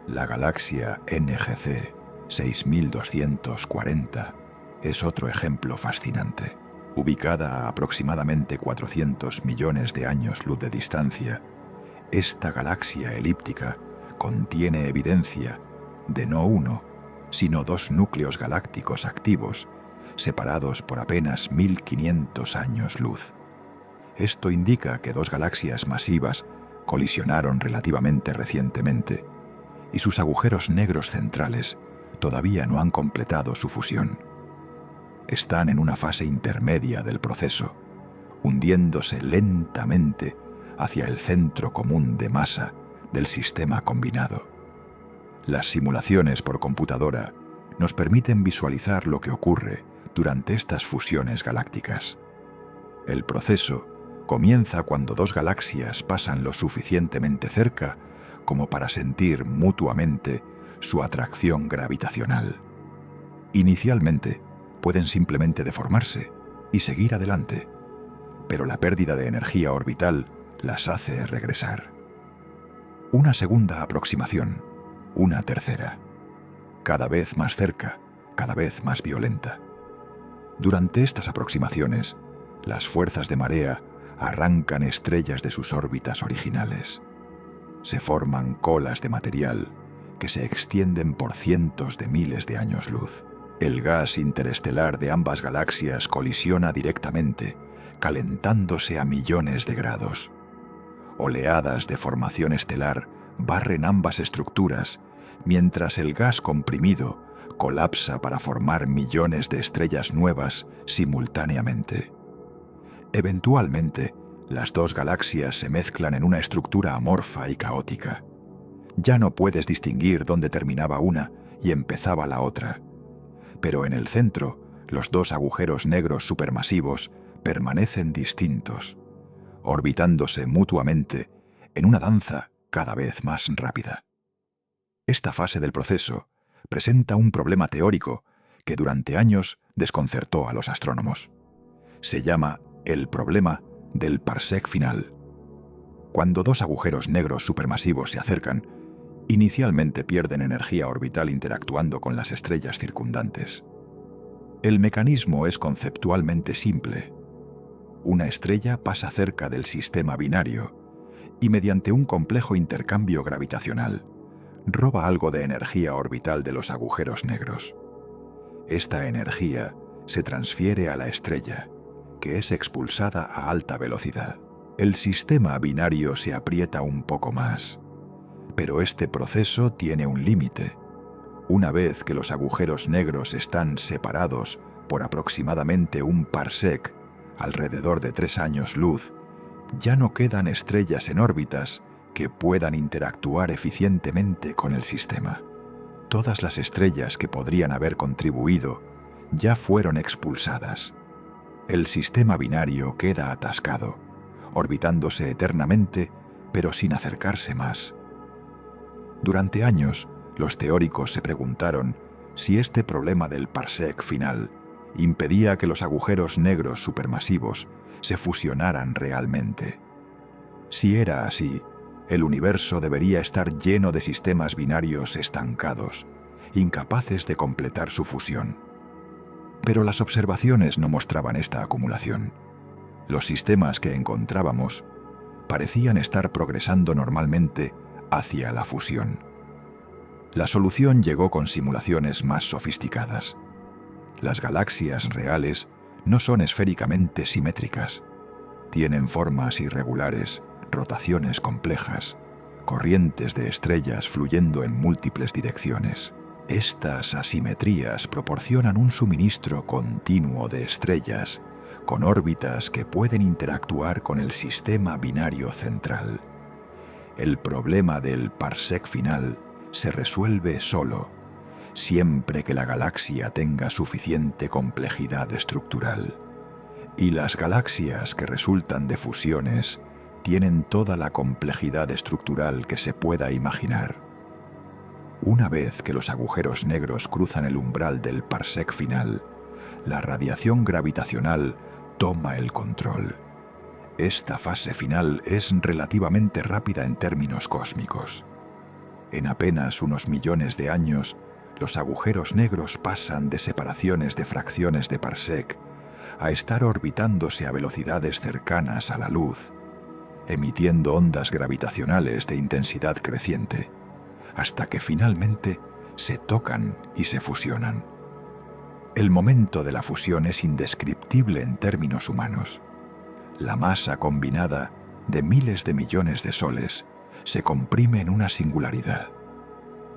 Speaker 1: La galaxia NGC 6240 es otro ejemplo fascinante. Ubicada a aproximadamente 400 millones de años luz de distancia, esta galaxia elíptica contiene evidencia de no uno, sino dos núcleos galácticos activos, separados por apenas 1.500 años luz. Esto indica que dos galaxias masivas colisionaron relativamente recientemente, y sus agujeros negros centrales todavía no han completado su fusión. Están en una fase intermedia del proceso, hundiéndose lentamente hacia el centro común de masa del sistema combinado. Las simulaciones por computadora nos permiten visualizar lo que ocurre durante estas fusiones galácticas. El proceso comienza cuando dos galaxias pasan lo suficientemente cerca como para sentir mutuamente su atracción gravitacional. Inicialmente, pueden simplemente deformarse y seguir adelante, pero la pérdida de energía orbital las hace regresar. Una segunda aproximación, una tercera, cada vez más cerca, cada vez más violenta. Durante estas aproximaciones, las fuerzas de marea arrancan estrellas de sus órbitas originales. Se forman colas de material que se extienden por cientos de miles de años luz. El gas interestelar de ambas galaxias colisiona directamente, calentándose a millones de grados. Oleadas de formación estelar barren ambas estructuras, mientras el gas comprimido colapsa para formar millones de estrellas nuevas simultáneamente. Eventualmente, las dos galaxias se mezclan en una estructura amorfa y caótica. Ya no puedes distinguir dónde terminaba una y empezaba la otra. Pero en el centro, los dos agujeros negros supermasivos permanecen distintos, orbitándose mutuamente en una danza cada vez más rápida. Esta fase del proceso presenta un problema teórico que durante años desconcertó a los astrónomos. Se llama el problema del parsec final. Cuando dos agujeros negros supermasivos se acercan, inicialmente pierden energía orbital interactuando con las estrellas circundantes. El mecanismo es conceptualmente simple. Una estrella pasa cerca del sistema binario y mediante un complejo intercambio gravitacional roba algo de energía orbital de los agujeros negros. Esta energía se transfiere a la estrella, que es expulsada a alta velocidad. El sistema binario se aprieta un poco más, pero este proceso tiene un límite. Una vez que los agujeros negros están separados por aproximadamente un parsec, alrededor de 3 años luz, ya no quedan estrellas en órbitas que puedan interactuar eficientemente con el sistema. Todas las estrellas que podrían haber contribuido ya fueron expulsadas. El sistema binario queda atascado, orbitándose eternamente, pero sin acercarse más. Durante años, los teóricos se preguntaron si este problema del parsec final impedía que los agujeros negros supermasivos se fusionaran realmente. Si era así, el universo debería estar lleno de sistemas binarios estancados, incapaces de completar su fusión. Pero las observaciones no mostraban esta acumulación. Los sistemas que encontrábamos parecían estar progresando normalmente hacia la fusión. La solución llegó con simulaciones más sofisticadas. Las galaxias reales no son esféricamente simétricas. Tienen formas irregulares, rotaciones complejas, corrientes de estrellas fluyendo en múltiples direcciones. Estas asimetrías proporcionan un suministro continuo de estrellas con órbitas que pueden interactuar con el sistema binario central. El problema del parsec final se resuelve solo, siempre que la galaxia tenga suficiente complejidad estructural. Y las galaxias que resultan de fusiones tienen toda la complejidad estructural que se pueda imaginar. Una vez que los agujeros negros cruzan el umbral del parsec final, la radiación gravitacional toma el control. Esta fase final es relativamente rápida en términos cósmicos. En apenas unos millones de años, los agujeros negros pasan de separaciones de fracciones de parsec a estar orbitándose a velocidades cercanas a la luz, emitiendo ondas gravitacionales de intensidad creciente, hasta que finalmente se tocan y se fusionan. El momento de la fusión es indescriptible en términos humanos. La masa combinada de miles de millones de soles se comprime en una singularidad.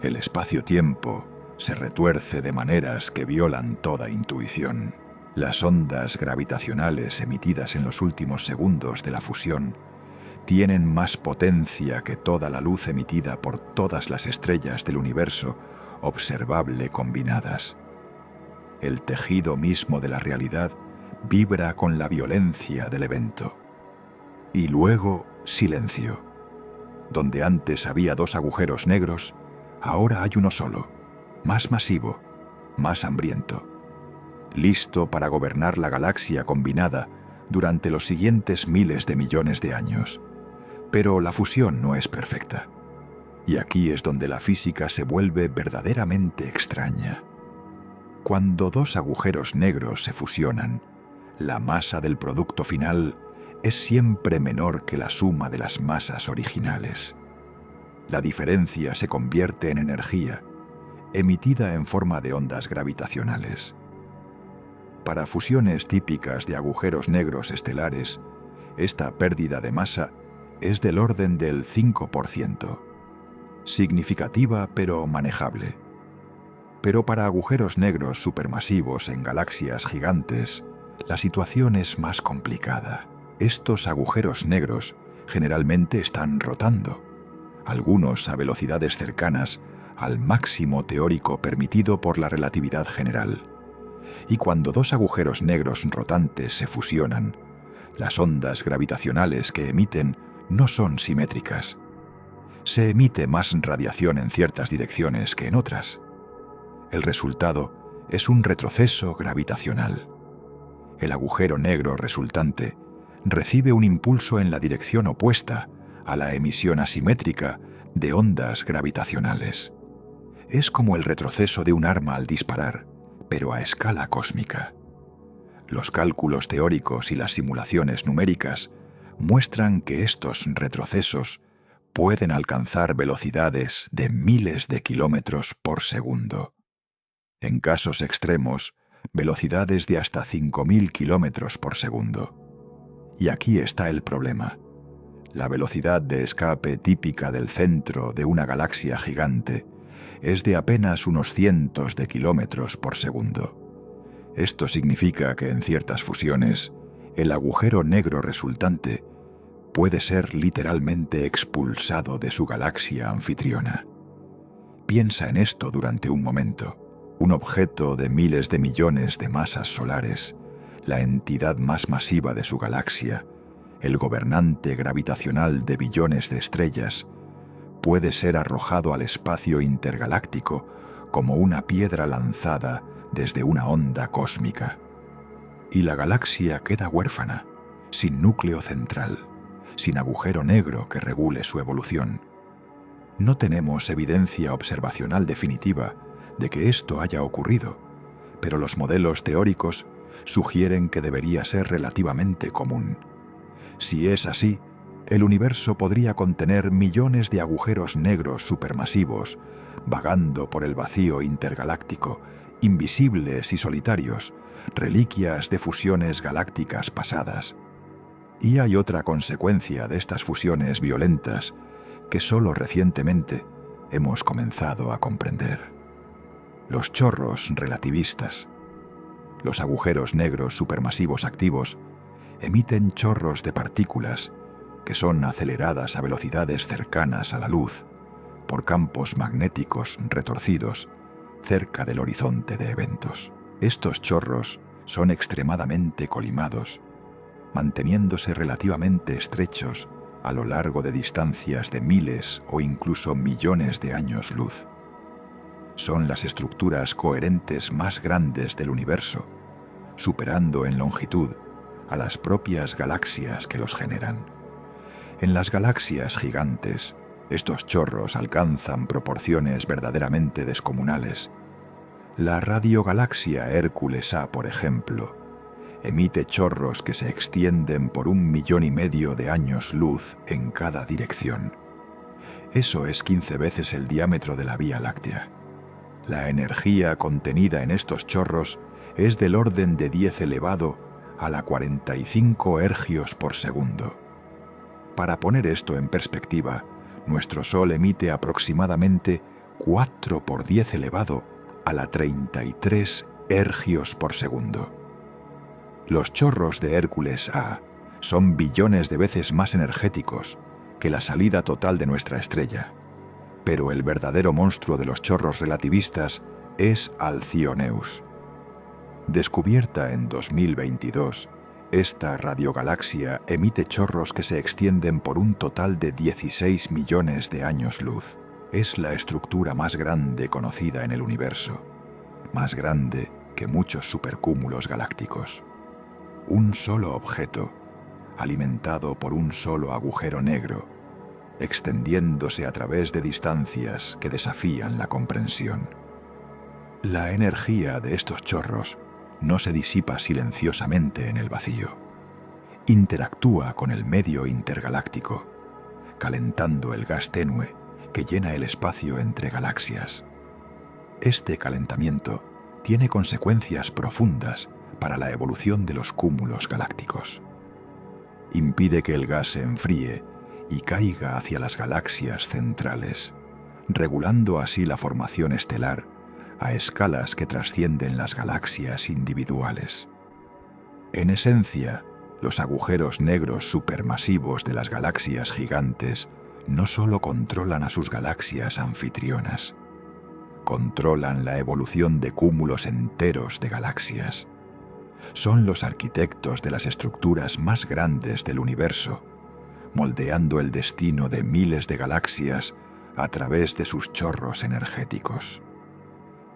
Speaker 1: El espacio-tiempo se retuerce de maneras que violan toda intuición. Las ondas gravitacionales emitidas en los últimos segundos de la fusión tienen más potencia que toda la luz emitida por todas las estrellas del universo observable combinadas. El tejido mismo de la realidad vibra con la violencia del evento. Y luego, silencio. Donde antes había dos agujeros negros, ahora hay uno solo, más masivo, más hambriento, listo para gobernar la galaxia combinada durante los siguientes miles de millones de años. Pero la fusión no es perfecta. Y aquí es donde la física se vuelve verdaderamente extraña. Cuando dos agujeros negros se fusionan, la masa del producto final es siempre menor que la suma de las masas originales. La diferencia se convierte en energía, emitida en forma de ondas gravitacionales. Para fusiones típicas de agujeros negros estelares, esta pérdida de masa es del orden del 5%, significativa pero manejable. Pero para agujeros negros supermasivos en galaxias gigantes, la situación es más complicada. Estos agujeros negros generalmente están rotando, algunos a velocidades cercanas al máximo teórico permitido por la relatividad general. Y cuando dos agujeros negros rotantes se fusionan, las ondas gravitacionales que emiten no son simétricas. Se emite más radiación en ciertas direcciones que en otras. El resultado es un retroceso gravitacional. El agujero negro resultante recibe un impulso en la dirección opuesta a la emisión asimétrica de ondas gravitacionales. Es como el retroceso de un arma al disparar, pero a escala cósmica. Los cálculos teóricos y las simulaciones numéricas muestran que estos retrocesos pueden alcanzar velocidades de miles de kilómetros por segundo. En casos extremos, velocidades de hasta 5.000 kilómetros por segundo. Y aquí está el problema. La velocidad de escape típica del centro de una galaxia gigante es de apenas unos cientos de kilómetros por segundo. Esto significa que en ciertas fusiones, el agujero negro resultante puede ser literalmente expulsado de su galaxia anfitriona. Piensa en esto durante un momento. Un objeto de miles de millones de masas solares, la entidad más masiva de su galaxia, el gobernante gravitacional de billones de estrellas, puede ser arrojado al espacio intergaláctico como una piedra lanzada desde una onda cósmica. Y la galaxia queda huérfana, sin núcleo central, sin agujero negro que regule su evolución. No tenemos evidencia observacional definitiva de que esto haya ocurrido, pero los modelos teóricos sugieren que debería ser relativamente común. Si es así, el universo podría contener millones de agujeros negros supermasivos, vagando por el vacío intergaláctico, invisibles y solitarios, reliquias de fusiones galácticas pasadas. Y hay otra consecuencia de estas fusiones violentas que solo recientemente hemos comenzado a comprender. Los chorros relativistas. Los agujeros negros supermasivos activos emiten chorros de partículas que son aceleradas a velocidades cercanas a la luz por campos magnéticos retorcidos cerca del horizonte de eventos. Estos chorros son extremadamente colimados, manteniéndose relativamente estrechos a lo largo de distancias de miles o incluso millones de años luz. Son las estructuras coherentes más grandes del universo, superando en longitud a las propias galaxias que los generan. En las galaxias gigantes, estos chorros alcanzan proporciones verdaderamente descomunales. La radiogalaxia Hércules A, por ejemplo, emite chorros que se extienden por 1,5 millones de años luz en cada dirección. Eso es 15 veces el diámetro de la Vía Láctea. La energía contenida en estos chorros es del orden de 10 elevado a la 45 ergios por segundo. Para poner esto en perspectiva, nuestro Sol emite aproximadamente 4 por 10 elevado a la 33 ergios por segundo. Los chorros de Hércules A son billones de veces más energéticos que la salida total de nuestra estrella, pero el verdadero monstruo de los chorros relativistas es Alcyoneus. Descubierta en 2022, esta radiogalaxia emite chorros que se extienden por un total de 16 millones de años luz. Es la estructura más grande conocida en el universo, más grande que muchos supercúmulos galácticos. Un solo objeto, alimentado por un solo agujero negro, extendiéndose a través de distancias que desafían la comprensión. La energía de estos chorros no se disipa silenciosamente en el vacío. Interactúa con el medio intergaláctico, calentando el gas tenue que llena el espacio entre galaxias. Este calentamiento tiene consecuencias profundas para la evolución de los cúmulos galácticos. Impide que el gas se enfríe y caiga hacia las galaxias centrales, regulando así la formación estelar a escalas que trascienden las galaxias individuales. En esencia, los agujeros negros supermasivos de las galaxias gigantes no solo controlan a sus galaxias anfitrionas, controlan la evolución de cúmulos enteros de galaxias. Son los arquitectos de las estructuras más grandes del universo, moldeando el destino de miles de galaxias a través de sus chorros energéticos.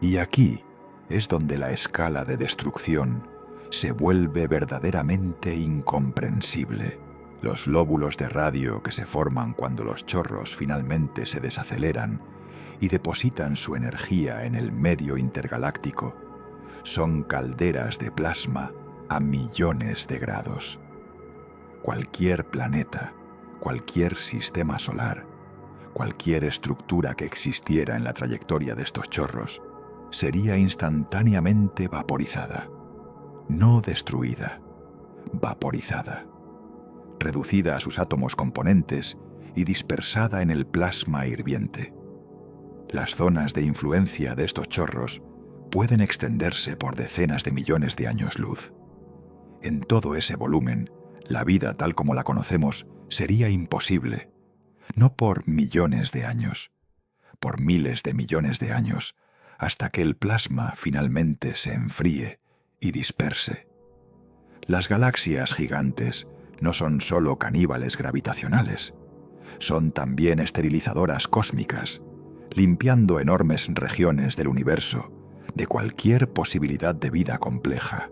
Speaker 1: Y aquí es donde la escala de destrucción se vuelve verdaderamente incomprensible. Los lóbulos de radio que se forman cuando los chorros finalmente se desaceleran y depositan su energía en el medio intergaláctico son calderas de plasma a millones de grados. Cualquier planeta, cualquier sistema solar, cualquier estructura que existiera en la trayectoria de estos chorros sería instantáneamente vaporizada. No destruida, vaporizada, reducida a sus átomos componentes y dispersada en el plasma hirviente. Las zonas de influencia de estos chorros pueden extenderse por decenas de millones de años luz. En todo ese volumen, la vida tal como la conocemos sería imposible, no por millones de años, por miles de millones de años, hasta que el plasma finalmente se enfríe y disperse. Las galaxias gigantes no son solo caníbales gravitacionales, son también esterilizadoras cósmicas, limpiando enormes regiones del universo de cualquier posibilidad de vida compleja.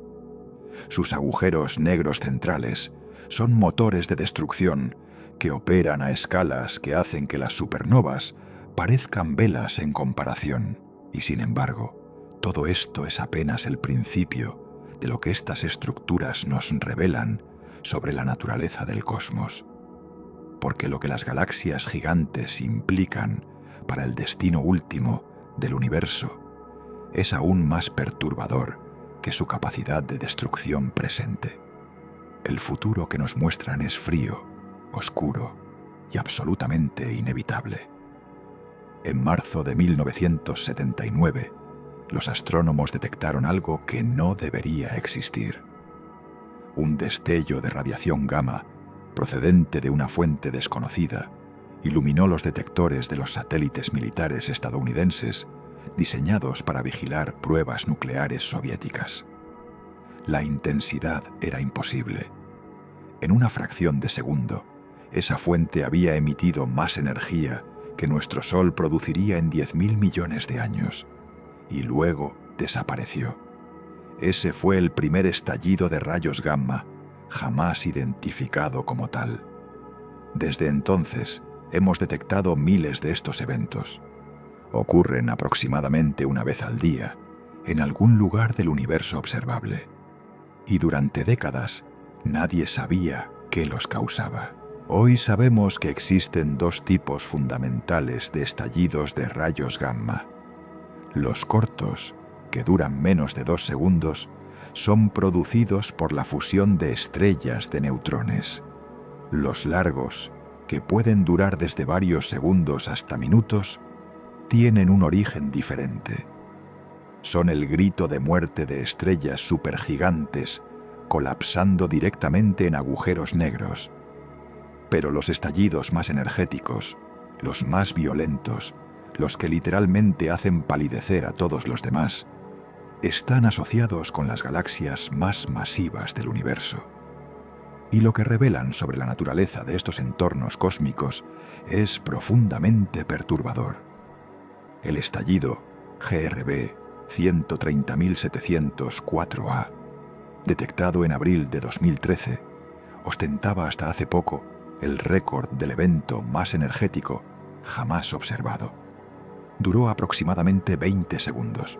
Speaker 1: Sus agujeros negros centrales son motores de destrucción que operan a escalas que hacen que las supernovas parezcan velas en comparación. Y sin embargo, todo esto es apenas el principio de lo que estas estructuras nos revelan sobre la naturaleza del cosmos. Porque lo que las galaxias gigantes implican para el destino último del universo es aún más perturbador que su capacidad de destrucción presente. El futuro que nos muestran es frío, oscuro y absolutamente inevitable. En marzo de 1979, los astrónomos detectaron algo que no debería existir. Un destello de radiación gamma procedente de una fuente desconocida iluminó los detectores de los satélites militares estadounidenses diseñados para vigilar pruebas nucleares soviéticas. La intensidad era imposible. En una fracción de segundo, esa fuente había emitido más energía que nuestro Sol produciría en 10.000 millones de años, y luego desapareció. Ese fue el primer estallido de rayos gamma, jamás identificado como tal. Desde entonces, hemos detectado miles de estos eventos. Ocurren aproximadamente una vez al día, en algún lugar del universo observable. Y durante décadas, nadie sabía qué los causaba. Hoy sabemos que existen dos tipos fundamentales de estallidos de rayos gamma. Los cortos, que duran menos de 2 segundos, son producidos por la fusión de estrellas de neutrones. Los largos, que pueden durar desde varios segundos hasta minutos, tienen un origen diferente. Son el grito de muerte de estrellas supergigantes colapsando directamente en agujeros negros. Pero los estallidos más energéticos, los más violentos, los que literalmente hacen palidecer a todos los demás, están asociados con las galaxias más masivas del universo. Y lo que revelan sobre la naturaleza de estos entornos cósmicos es profundamente perturbador. El estallido GRB 130704A, detectado en abril de 2013, ostentaba hasta hace poco el récord del evento más energético jamás observado. Duró aproximadamente 20 segundos.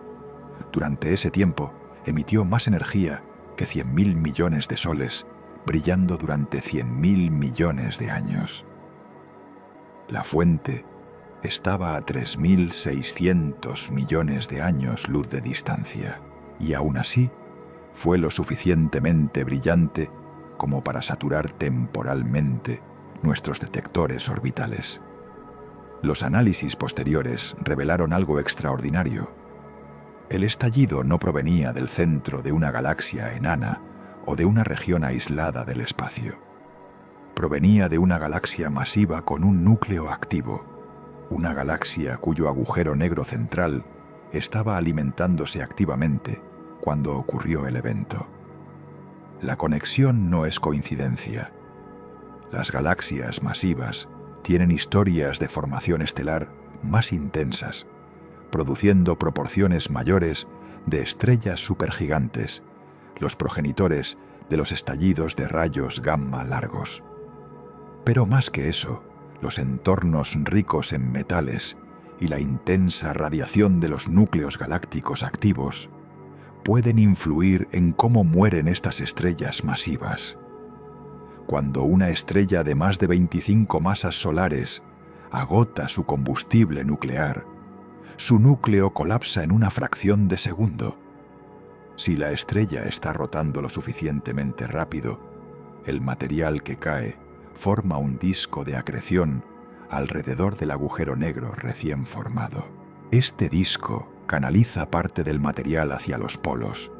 Speaker 1: Durante ese tiempo, emitió más energía que 100.000 millones de soles, brillando durante 100.000 millones de años. La fuente estaba a 3.600 millones de años luz de distancia, y aún así fue lo suficientemente brillante como para saturar temporalmente nuestros detectores orbitales. Los análisis posteriores revelaron algo extraordinario. El estallido no provenía del centro de una galaxia enana o de una región aislada del espacio. Provenía de una galaxia masiva con un núcleo activo, una galaxia cuyo agujero negro central estaba alimentándose activamente cuando ocurrió el evento. La conexión no es coincidencia. Las galaxias masivas tienen historias de formación estelar más intensas, produciendo proporciones mayores de estrellas supergigantes, los progenitores de los estallidos de rayos gamma largos. Pero más que eso, los entornos ricos en metales y la intensa radiación de los núcleos galácticos activos pueden influir en cómo mueren estas estrellas masivas. Cuando una estrella de más de 25 masas solares agota su combustible nuclear, su núcleo colapsa en una fracción de segundo. Si la estrella está rotando lo suficientemente rápido, el material que cae forma un disco de acreción alrededor del agujero negro recién formado. Este disco canaliza parte del material hacia los polos,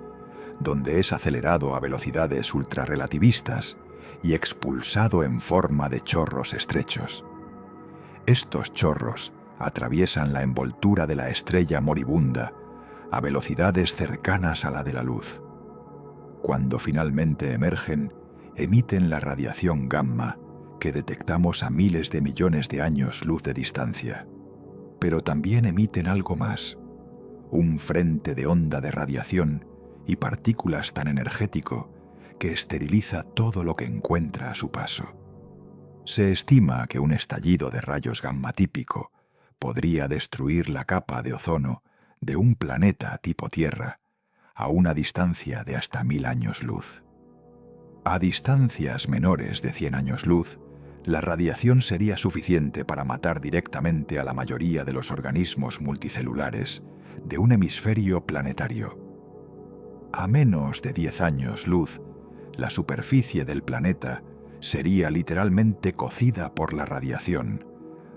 Speaker 1: donde es acelerado a velocidades ultrarrelativistas y expulsado en forma de chorros estrechos. Estos chorros atraviesan la envoltura de la estrella moribunda a velocidades cercanas a la de la luz. Cuando finalmente emergen, emiten la radiación gamma que detectamos a miles de millones de años luz de distancia. pero también emiten algo más, un frente de onda de radiación y partículas tan energético que esteriliza todo lo que encuentra a su paso. Se estima que un estallido de rayos gamma típico podría destruir la capa de ozono de un planeta tipo Tierra a una distancia de hasta 1000 años luz. A distancias menores de 100 años luz, la radiación sería suficiente para matar directamente a la mayoría de los organismos multicelulares de un hemisferio planetario. A menos de 10 años luz, la superficie del planeta sería literalmente cocida por la radiación,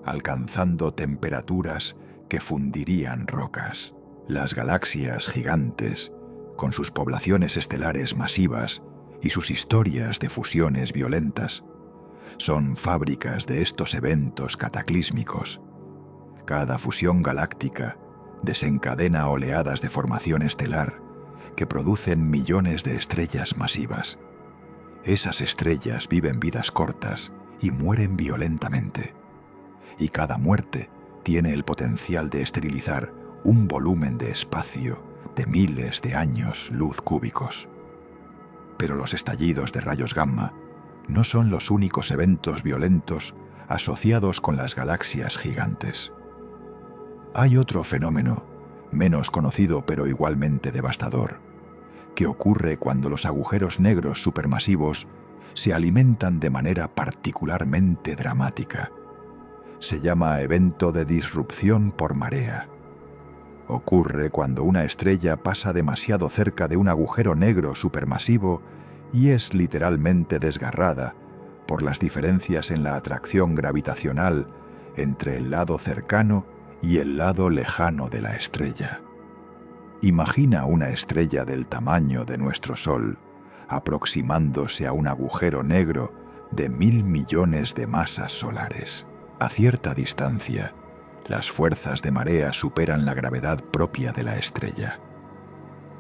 Speaker 1: alcanzando temperaturas que fundirían rocas. Las galaxias gigantes, con sus poblaciones estelares masivas y sus historias de fusiones violentas, son fábricas de estos eventos cataclísmicos. Cada fusión galáctica desencadena oleadas de formación estelar que producen millones de estrellas masivas. Esas estrellas viven vidas cortas y mueren violentamente. Y cada muerte tiene el potencial de esterilizar un volumen de espacio de miles de años luz cúbicos. Pero los estallidos de rayos gamma no son los únicos eventos violentos asociados con las galaxias gigantes. Hay otro fenómeno, menos conocido pero igualmente devastador, que ocurre cuando los agujeros negros supermasivos se alimentan de manera particularmente dramática. Se llama evento de disrupción por marea. Ocurre cuando una estrella pasa demasiado cerca de un agujero negro supermasivo y es literalmente desgarrada por las diferencias en la atracción gravitacional entre el lado cercano y el lado lejano de la estrella. Imagina una estrella del tamaño de nuestro Sol aproximándose a un agujero negro de 1000 millones de masas solares. A cierta distancia, las fuerzas de marea superan la gravedad propia de la estrella.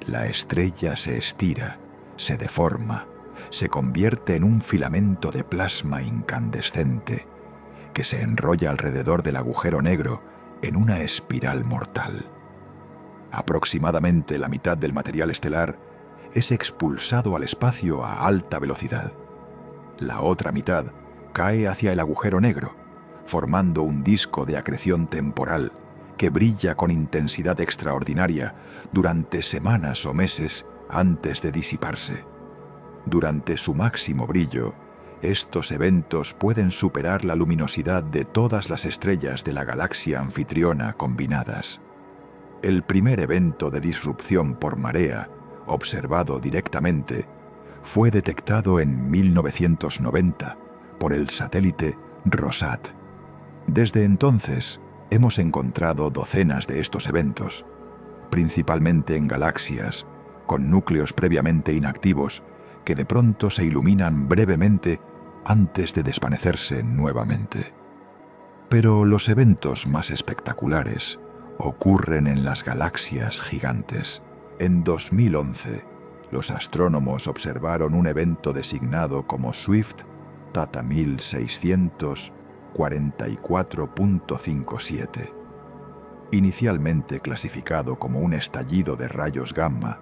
Speaker 1: La estrella se estira, se deforma, se convierte en un filamento de plasma incandescente que se enrolla alrededor del agujero negro en una espiral mortal. Aproximadamente la mitad del material estelar es expulsado al espacio a alta velocidad. La otra mitad cae hacia el agujero negro, formando un disco de acreción temporal que brilla con intensidad extraordinaria durante semanas o meses antes de disiparse. Durante su máximo brillo, estos eventos pueden superar la luminosidad de todas las estrellas de la galaxia anfitriona combinadas. El primer evento de disrupción por marea, observado directamente, fue detectado en 1990 por el satélite Rosat. Desde entonces, hemos encontrado docenas de estos eventos, principalmente en galaxias con núcleos previamente inactivos que de pronto se iluminan brevemente antes de desvanecerse nuevamente. Pero los eventos más espectaculares ocurren en las galaxias gigantes. En 2011, los astrónomos observaron un evento designado como Swift Tata 1644.57. Inicialmente clasificado como un estallido de rayos gamma,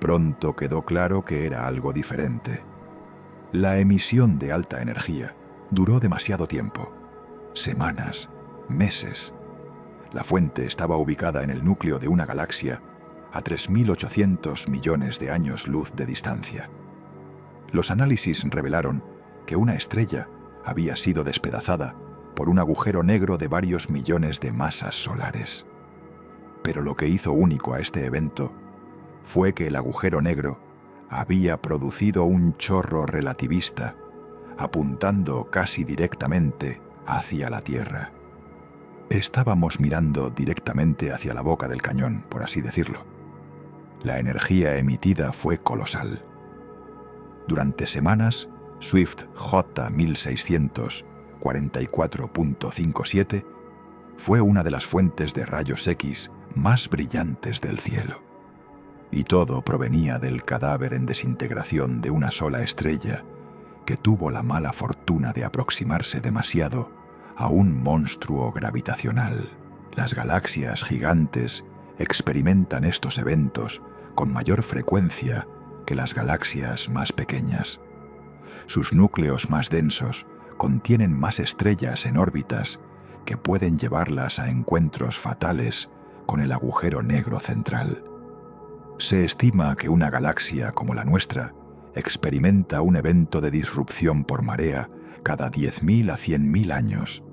Speaker 1: pronto quedó claro que era algo diferente. La emisión de alta energía duró demasiado tiempo, semanas, meses. La fuente estaba ubicada en el núcleo de una galaxia a 3.800 millones de años luz de distancia. Los análisis revelaron que una estrella había sido despedazada por un agujero negro de varios millones de masas solares. Pero lo que hizo único a este evento fue que el agujero negro había producido un chorro relativista, apuntando casi directamente hacia la Tierra. Estábamos mirando directamente hacia la boca del cañón, por así decirlo. La energía emitida fue colosal. Durante semanas, Swift J1644.57 fue una de las fuentes de rayos X más brillantes del cielo. Y todo provenía del cadáver en desintegración de una sola estrella que tuvo la mala fortuna de aproximarse demasiado a un monstruo gravitacional. Las galaxias gigantes experimentan estos eventos con mayor frecuencia que las galaxias más pequeñas. Sus núcleos más densos contienen más estrellas en órbitas que pueden llevarlas a encuentros fatales con el agujero negro central. Se estima que una galaxia como la nuestra experimenta un evento de disrupción por marea cada 10.000 a 100.000 años.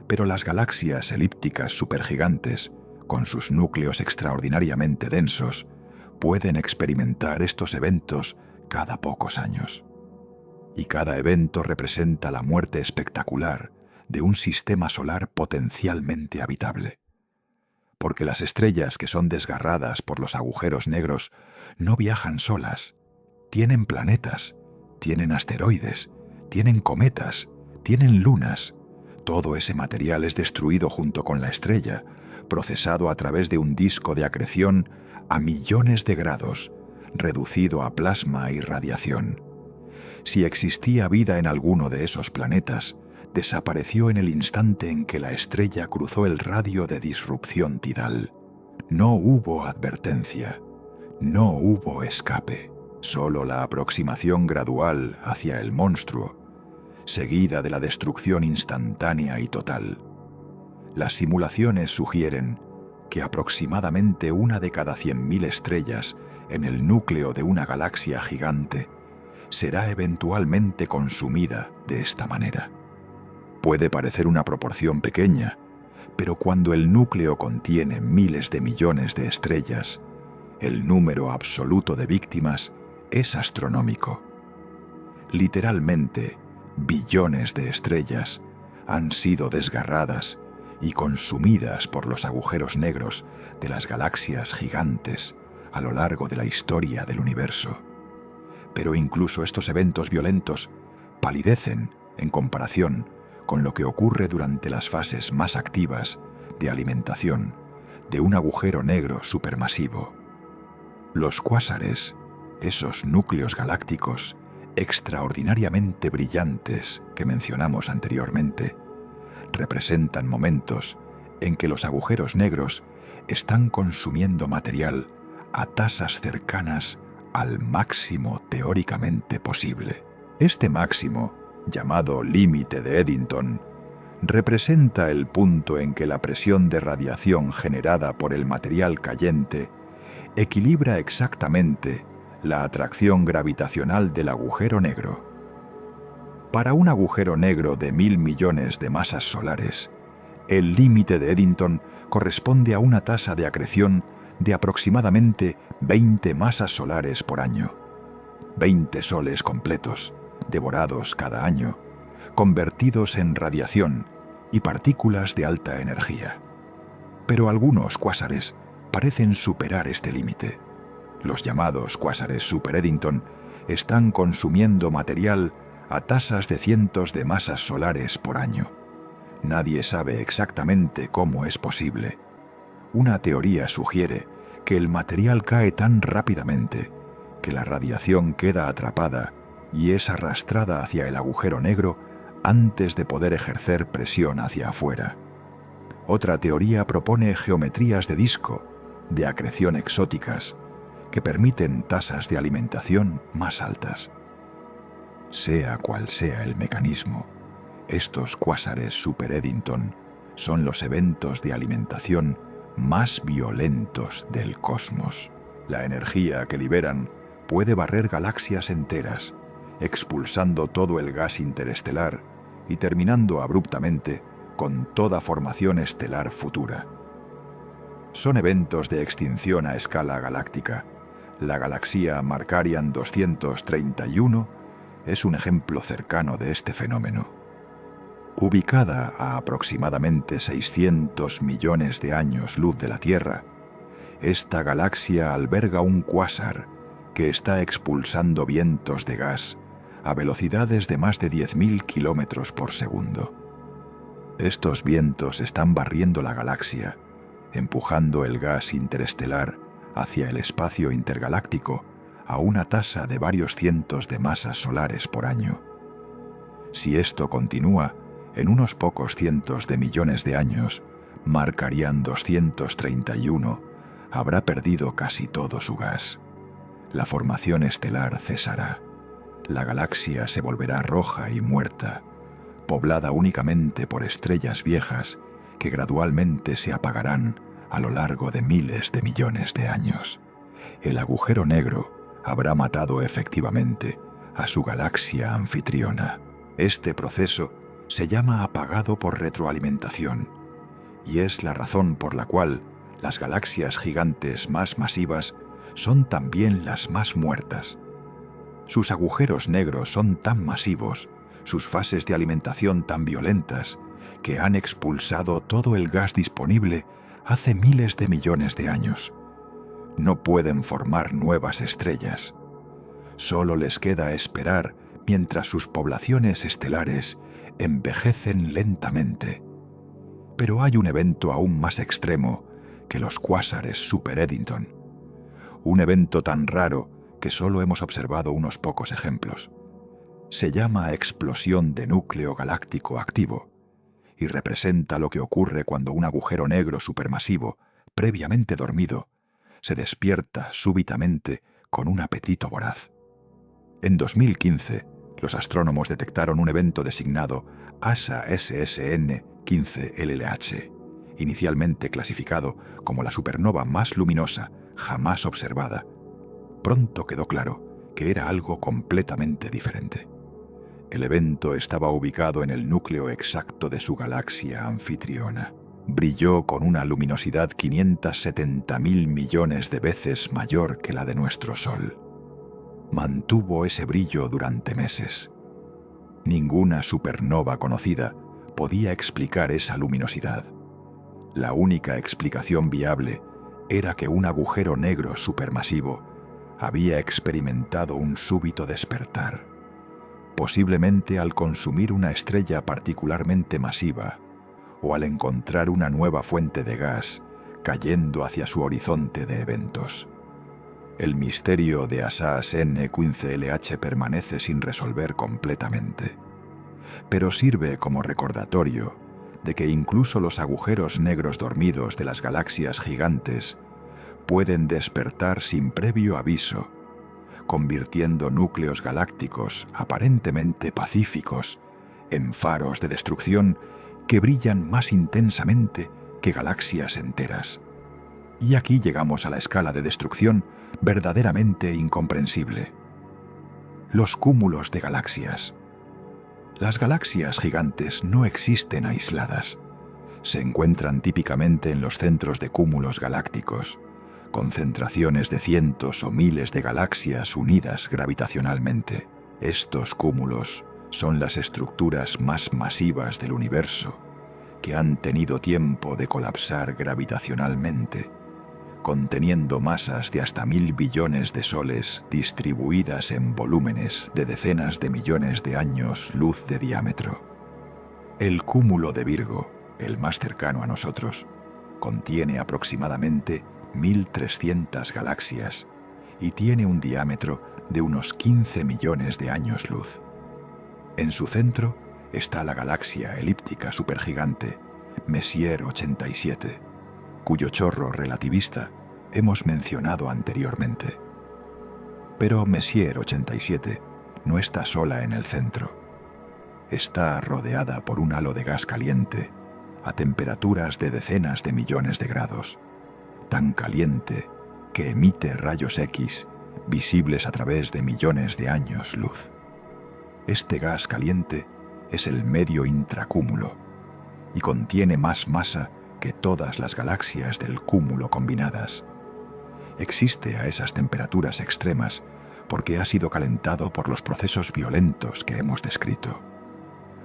Speaker 1: Pero las galaxias elípticas supergigantes, con sus núcleos extraordinariamente densos, pueden experimentar estos eventos cada pocos años. Y cada evento representa la muerte espectacular de un sistema solar potencialmente habitable. Porque las estrellas que son desgarradas por los agujeros negros no viajan solas. Tienen planetas, tienen asteroides, tienen cometas, tienen lunas. Todo ese material es destruido junto con la estrella, procesado a través de un disco de acreción a millones de grados, reducido a plasma y radiación. Si existía vida en alguno de esos planetas, desapareció en el instante en que la estrella cruzó el radio de disrupción tidal. No hubo advertencia, no hubo escape, solo la aproximación gradual hacia el monstruo, seguida de la destrucción instantánea y total. Las simulaciones sugieren que aproximadamente una de cada 100.000 estrellas en el núcleo de una galaxia gigante será eventualmente consumida de esta manera. Puede parecer una proporción pequeña, pero cuando el núcleo contiene miles de millones de estrellas, el número absoluto de víctimas es astronómico. Literalmente, billones de estrellas han sido desgarradas y consumidas por los agujeros negros de las galaxias gigantes a lo largo de la historia del universo. Pero incluso estos eventos violentos palidecen en comparación con lo que ocurre durante las fases más activas de alimentación de un agujero negro supermasivo. Los cuásares, esos núcleos galácticos extraordinariamente brillantes que mencionamos anteriormente, representan momentos en que los agujeros negros están consumiendo material a tasas cercanas al máximo teóricamente posible. Este máximo, llamado límite de Eddington, representa el punto en que la presión de radiación generada por el material cayente equilibra exactamente la atracción gravitacional del agujero negro. Para un agujero negro de 1.000 millones de masas solares, el límite de Eddington corresponde a una tasa de acreción de aproximadamente 20 masas solares por año. 20 soles completos, devorados cada año, convertidos en radiación y partículas de alta energía. Pero algunos cuásares parecen superar este límite. Los llamados cuásares super Eddington están consumiendo material a tasas de cientos de masas solares por año. Nadie sabe exactamente cómo es posible. Una teoría sugiere que el material cae tan rápidamente que la radiación queda atrapada y es arrastrada hacia el agujero negro antes de poder ejercer presión hacia afuera. Otra teoría propone geometrías de disco, de acreción exóticas, que permiten tasas de alimentación más altas. Sea cual sea el mecanismo, estos cuásares super Eddington son los eventos de alimentación más violentos del cosmos. La energía que liberan puede barrer galaxias enteras, expulsando todo el gas interestelar y terminando abruptamente con toda formación estelar futura. Son eventos de extinción a escala galáctica. La galaxia Markarian 231 es un ejemplo cercano de este fenómeno. Ubicada a aproximadamente 600 millones de años luz de la Tierra, esta galaxia alberga un cuásar que está expulsando vientos de gas a velocidades de más de 10.000 kilómetros por segundo. Estos vientos están barriendo la galaxia, empujando el gas interestelar hacia el espacio intergaláctico a una tasa de varios cientos de masas solares por año. Si esto continúa, en unos pocos cientos de millones de años Markarian 231 habrá perdido casi todo su gas. La formación estelar cesará. La galaxia se volverá roja y muerta, poblada únicamente por estrellas viejas que gradualmente se apagarán a lo largo de miles de millones de años. El agujero negro habrá matado efectivamente a su galaxia anfitriona. Este proceso se llama apagado por retroalimentación y es la razón por la cual las galaxias gigantes más masivas son también las más muertas. Sus agujeros negros son tan masivos, sus fases de alimentación tan violentas, que han expulsado todo el gas disponible hace miles de millones de años. No pueden formar nuevas estrellas. Solo les queda esperar mientras sus poblaciones estelares envejecen lentamente. Pero hay un evento aún más extremo que los cuásares Super Eddington. Un evento tan raro que solo hemos observado unos pocos ejemplos. Se llama explosión de núcleo galáctico activo y representa lo que ocurre cuando un agujero negro supermasivo, previamente dormido, se despierta súbitamente con un apetito voraz. En 2015, los astrónomos detectaron un evento designado ASA SSN 15LLH, inicialmente clasificado como la supernova más luminosa jamás observada. Pronto quedó claro que era algo completamente diferente. El evento estaba ubicado en el núcleo exacto de su galaxia anfitriona. Brilló con una luminosidad 570.000 millones de veces mayor que la de nuestro Sol. Mantuvo ese brillo durante meses. Ninguna supernova conocida podía explicar esa luminosidad. La única explicación viable era que un agujero negro supermasivo había experimentado un súbito despertar, posiblemente al consumir una estrella particularmente masiva o al encontrar una nueva fuente de gas cayendo hacia su horizonte de eventos. El misterio de ASA-SN 15LH permanece sin resolver completamente, pero sirve como recordatorio de que incluso los agujeros negros dormidos de las galaxias gigantes pueden despertar sin previo aviso, convirtiendo núcleos galácticos aparentemente pacíficos en faros de destrucción que brillan más intensamente que galaxias enteras. Y aquí llegamos a la escala de destrucción verdaderamente incomprensible. Los cúmulos de galaxias. Las galaxias gigantes no existen aisladas. Se encuentran típicamente en los centros de cúmulos galácticos, concentraciones de cientos o miles de galaxias unidas gravitacionalmente. Estos cúmulos son las estructuras más masivas del universo, que han tenido tiempo de colapsar gravitacionalmente, conteniendo masas de hasta 1.000 billones de soles distribuidas en volúmenes de decenas de millones de años luz de diámetro. El cúmulo de Virgo, el más cercano a nosotros, contiene aproximadamente 1.300 galaxias y tiene un diámetro de unos 15 millones de años luz. En su centro está la galaxia elíptica supergigante Messier 87, cuyo chorro relativista hemos mencionado anteriormente. Pero Messier 87 no está sola en el centro. Está rodeada por un halo de gas caliente a temperaturas de decenas de millones de grados, tan caliente que emite rayos X visibles a través de millones de años luz. Este gas caliente es el medio intracúmulo y contiene más masa que todas las galaxias del cúmulo combinadas. Existe a esas temperaturas extremas porque ha sido calentado por los procesos violentos que hemos descrito.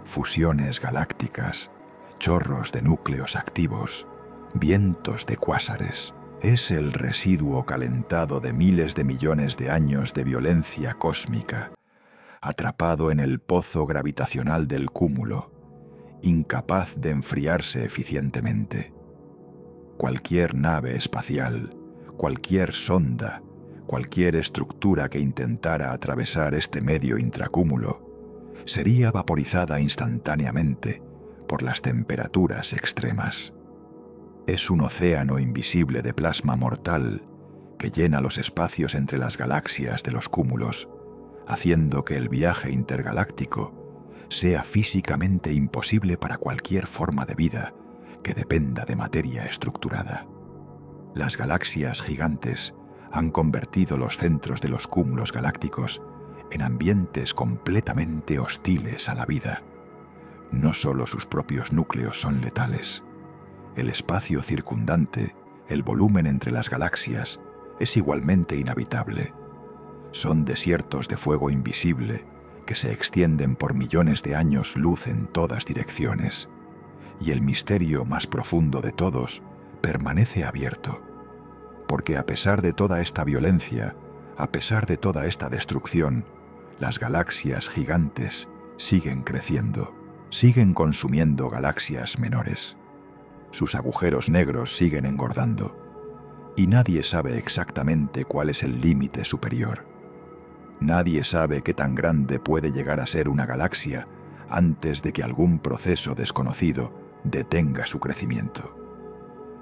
Speaker 1: Fusiones galácticas, chorros de núcleos activos, vientos de cuásares. Es el residuo calentado de miles de millones de años de violencia cósmica, atrapado en el pozo gravitacional del cúmulo, incapaz de enfriarse eficientemente. Cualquier nave espacial, cualquier sonda, cualquier estructura que intentara atravesar este medio intracúmulo, sería vaporizada instantáneamente por las temperaturas extremas. Es un océano invisible de plasma mortal que llena los espacios entre las galaxias de los cúmulos, haciendo que el viaje intergaláctico sea físicamente imposible para cualquier forma de vida que dependa de materia estructurada. Las galaxias gigantes han convertido los centros de los cúmulos galácticos en ambientes completamente hostiles a la vida. No solo sus propios núcleos son letales. El espacio circundante, el volumen entre las galaxias, es igualmente inhabitable. Son desiertos de fuego invisible que se extienden por millones de años luz en todas direcciones. Y el misterio más profundo de todos permanece abierto. Porque a pesar de toda esta violencia, a pesar de toda esta destrucción, las galaxias gigantes siguen creciendo, siguen consumiendo galaxias menores. Sus agujeros negros siguen engordando, y nadie sabe exactamente cuál es el límite superior. Nadie sabe qué tan grande puede llegar a ser una galaxia antes de que algún proceso desconocido detenga su crecimiento.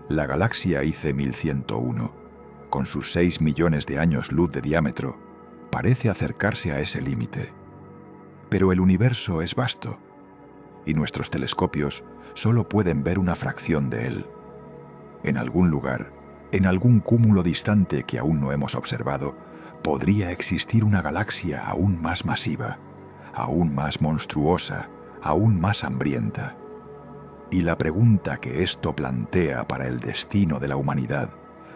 Speaker 1: La galaxia IC 1101, con sus 6 millones de años luz de diámetro, parece acercarse a ese límite. Pero el universo es vasto, y nuestros telescopios solo pueden ver una fracción de él. En algún lugar, en algún cúmulo distante que aún no hemos observado, podría existir una galaxia aún más masiva, aún más monstruosa, aún más hambrienta. Y la pregunta que esto plantea para el destino de la humanidad,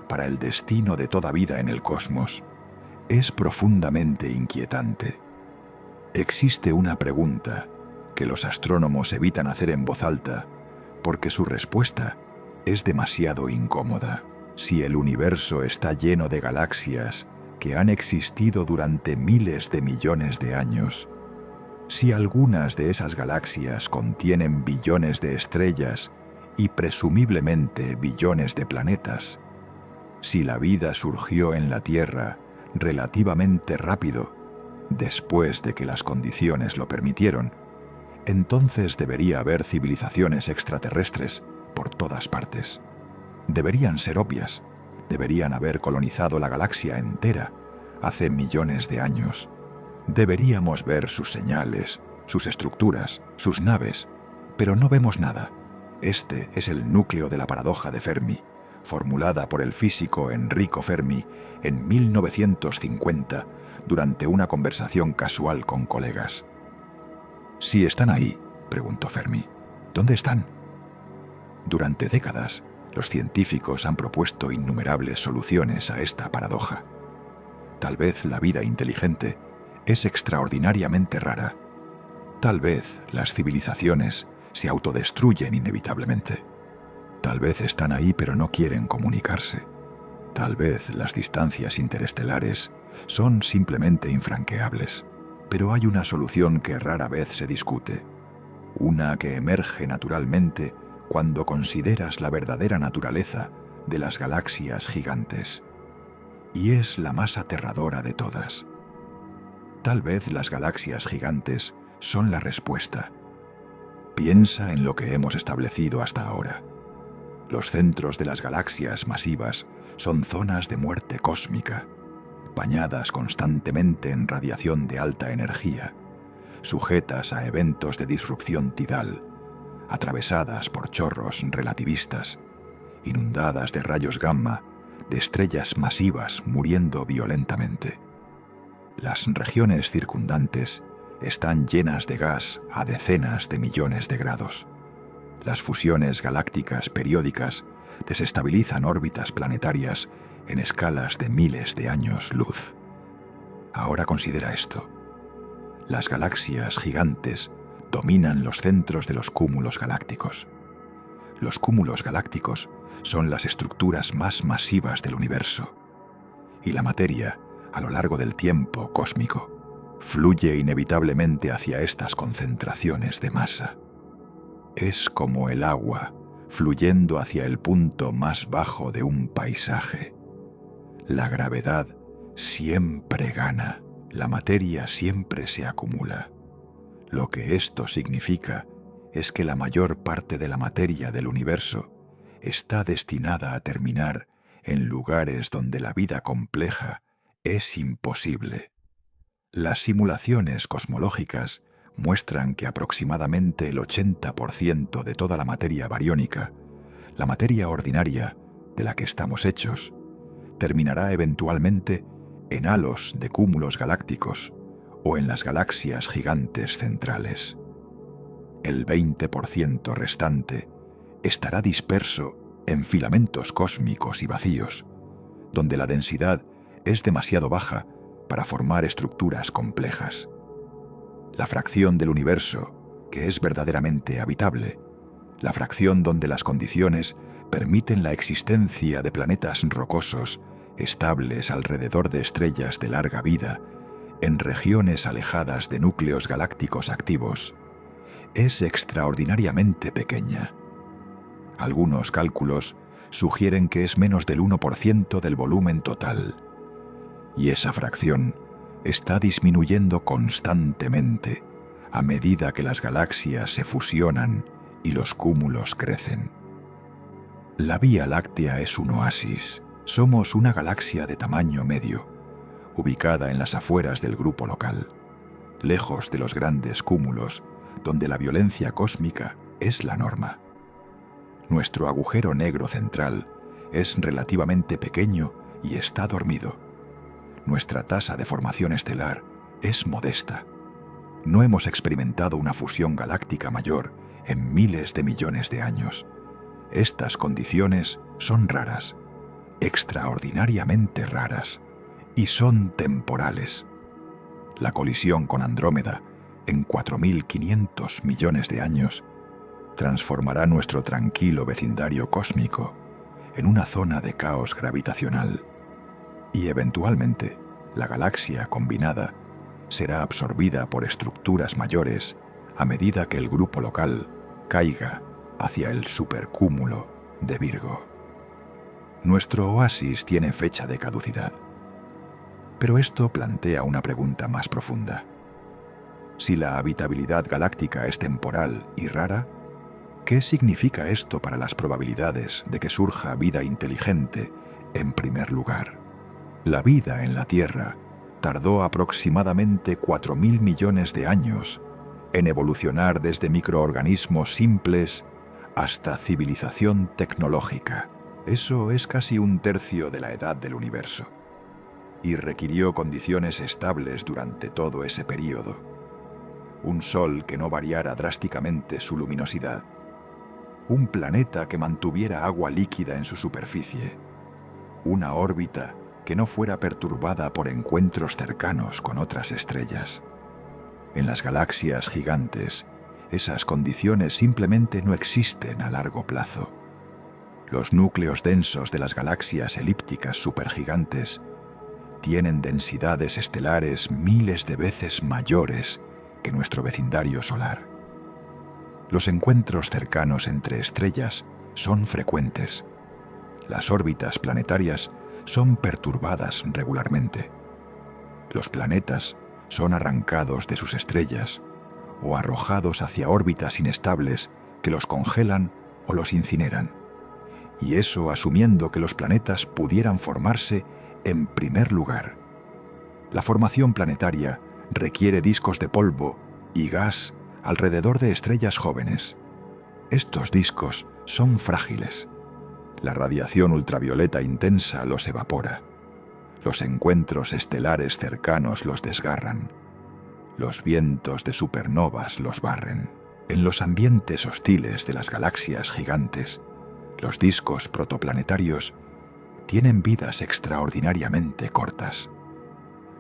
Speaker 1: para el destino de toda vida en el cosmos, es profundamente inquietante. Existe una pregunta que los astrónomos evitan hacer en voz alta porque su respuesta es demasiado incómoda. Si el universo está lleno de galaxias que han existido durante miles de millones de años, si algunas de esas galaxias contienen billones de estrellas y presumiblemente billones de planetas, si la vida surgió en la Tierra relativamente rápido, después de que las condiciones lo permitieron, entonces debería haber civilizaciones extraterrestres por todas partes. Deberían ser obvias, deberían haber colonizado la galaxia entera hace millones de años. Deberíamos ver sus señales, sus estructuras, sus naves, pero no vemos nada. Este es el núcleo de la paradoja de Fermi, formulada por el físico Enrico Fermi en 1950 durante una conversación casual con colegas. «Si están ahí», preguntó Fermi, «¿dónde están?» Durante décadas, los científicos han propuesto innumerables soluciones a esta paradoja. Tal vez la vida inteligente es extraordinariamente rara. Tal vez las civilizaciones se autodestruyen inevitablemente. Tal vez están ahí pero no quieren comunicarse. Tal vez las distancias interestelares son simplemente infranqueables. Pero hay una solución que rara vez se discute. Una que emerge naturalmente cuando consideras la verdadera naturaleza de las galaxias gigantes. Y es la más aterradora de todas. Tal vez las galaxias gigantes son la respuesta. Piensa en lo que hemos establecido hasta ahora. Los centros de las galaxias masivas son zonas de muerte cósmica, bañadas constantemente en radiación de alta energía, sujetas a eventos de disrupción tidal, atravesadas por chorros relativistas, inundadas de rayos gamma, de estrellas masivas muriendo violentamente. Las regiones circundantes están llenas de gas a decenas de millones de grados. Las fusiones galácticas periódicas desestabilizan órbitas planetarias en escalas de miles de años luz. Ahora considera esto. Las galaxias gigantes dominan los centros de los cúmulos galácticos. Los cúmulos galácticos son las estructuras más masivas del universo, y la materia, a lo largo del tiempo cósmico, fluye inevitablemente hacia estas concentraciones de masa. Es como el agua fluyendo hacia el punto más bajo de un paisaje. La gravedad siempre gana, la materia siempre se acumula. Lo que esto significa es que la mayor parte de la materia del universo está destinada a terminar en lugares donde la vida compleja es imposible. Las simulaciones cosmológicas muestran que aproximadamente el 80% de toda la materia bariónica, la materia ordinaria de la que estamos hechos, terminará eventualmente en halos de cúmulos galácticos o en las galaxias gigantes centrales. El 20% restante estará disperso en filamentos cósmicos y vacíos, donde la densidad es demasiado baja para formar estructuras complejas. La fracción del universo que es verdaderamente habitable, la fracción donde las condiciones permiten la existencia de planetas rocosos estables alrededor de estrellas de larga vida, en regiones alejadas de núcleos galácticos activos, es extraordinariamente pequeña. Algunos cálculos sugieren que es menos del 1% del volumen total, y esa fracción está disminuyendo constantemente a medida que las galaxias se fusionan y los cúmulos crecen. La Vía Láctea es un oasis. Somos una galaxia de tamaño medio, ubicada en las afueras del grupo local, lejos de los grandes cúmulos donde la violencia cósmica es la norma. Nuestro agujero negro central es relativamente pequeño y está dormido. Nuestra tasa de formación estelar es modesta. No hemos experimentado una fusión galáctica mayor en miles de millones de años. Estas condiciones son raras, extraordinariamente raras, y son temporales. La colisión con Andrómeda en 4.500 millones de años transformará nuestro tranquilo vecindario cósmico en una zona de caos gravitacional, y eventualmente la galaxia combinada será absorbida por estructuras mayores a medida que el grupo local caiga hacia el supercúmulo de Virgo. Nuestro oasis tiene fecha de caducidad, pero esto plantea una pregunta más profunda. Si la habitabilidad galáctica es temporal y rara, ¿qué significa esto para las probabilidades de que surja vida inteligente en primer lugar? La vida en la Tierra tardó aproximadamente 4.000 millones de años en evolucionar desde microorganismos simples hasta civilización tecnológica. Eso es casi un tercio de la edad del universo, y requirió condiciones estables durante todo ese período. Un sol que no variara drásticamente su luminosidad, un planeta que mantuviera agua líquida en su superficie, una órbita que no fuera perturbada por encuentros cercanos con otras estrellas. En las galaxias gigantes, esas condiciones simplemente no existen a largo plazo. Los núcleos densos de las galaxias elípticas supergigantes tienen densidades estelares miles de veces mayores que nuestro vecindario solar. Los encuentros cercanos entre estrellas son frecuentes. Las órbitas planetarias son perturbadas regularmente. Los planetas son arrancados de sus estrellas o arrojados hacia órbitas inestables que los congelan o los incineran. Y eso asumiendo que los planetas pudieran formarse en primer lugar. La formación planetaria requiere discos de polvo y gas alrededor de estrellas jóvenes. Estos discos son frágiles. La radiación ultravioleta intensa los evapora. Los encuentros estelares cercanos los desgarran. Los vientos de supernovas los barren. En los ambientes hostiles de las galaxias gigantes, los discos protoplanetarios tienen vidas extraordinariamente cortas.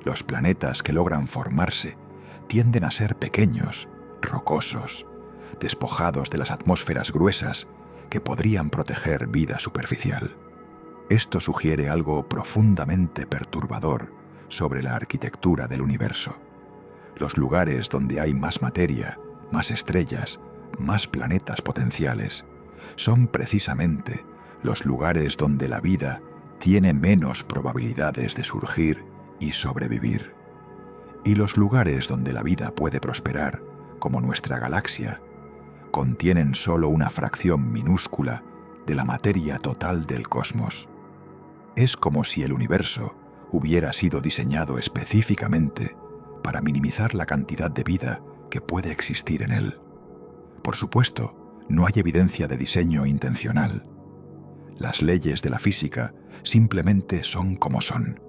Speaker 1: Los planetas que logran formarse tienden a ser pequeños, rocosos, despojados de las atmósferas gruesas que podrían proteger vida superficial. Esto sugiere algo profundamente perturbador sobre la arquitectura del universo. Los lugares donde hay más materia, más estrellas, más planetas potenciales, son precisamente los lugares donde la vida tiene menos probabilidades de surgir y sobrevivir. Y los lugares donde la vida puede prosperar, como nuestra galaxia, contienen solo una fracción minúscula de la materia total del cosmos. Es como si el universo hubiera sido diseñado específicamente para minimizar la cantidad de vida que puede existir en él. Por supuesto, no hay evidencia de diseño intencional. Las leyes de la física simplemente son como son.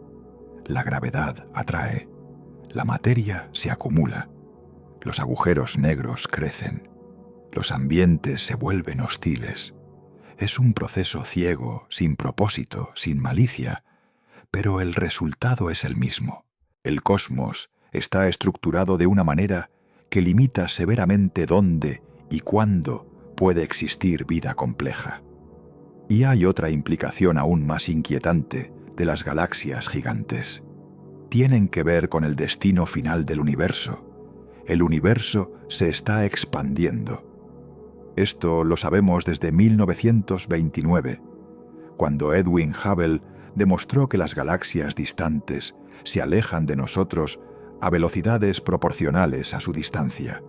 Speaker 1: La gravedad atrae, la materia se acumula, los agujeros negros crecen, los ambientes se vuelven hostiles. Es un proceso ciego, sin propósito, sin malicia, pero el resultado es el mismo. El cosmos está estructurado de una manera que limita severamente dónde y cuándo puede existir vida compleja. Y hay otra implicación aún más inquietante de las galaxias gigantes. Tienen que ver con el destino final del universo. El universo se está expandiendo. Esto lo sabemos desde 1929, cuando Edwin Hubble demostró que las galaxias distantes se alejan de nosotros a velocidades proporcionales a su distancia.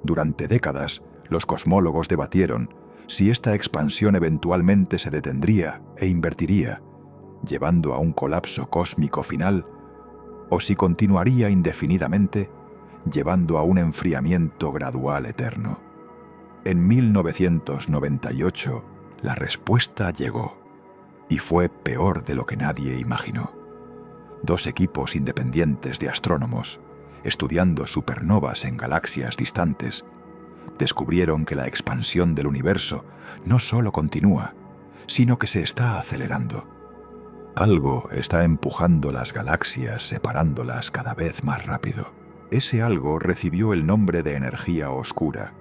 Speaker 1: Durante décadas, los cosmólogos debatieron si esta expansión eventualmente se detendría e invertiría, llevando a un colapso cósmico final, o si continuaría indefinidamente, llevando a un enfriamiento gradual eterno. En 1998, la respuesta llegó, y fue peor de lo que nadie imaginó. Dos equipos independientes de astrónomos, estudiando supernovas en galaxias distantes, descubrieron que la expansión del universo no solo continúa, sino que se está acelerando. Algo está empujando las galaxias, separándolas cada vez más rápido. Ese algo recibió el nombre de energía oscura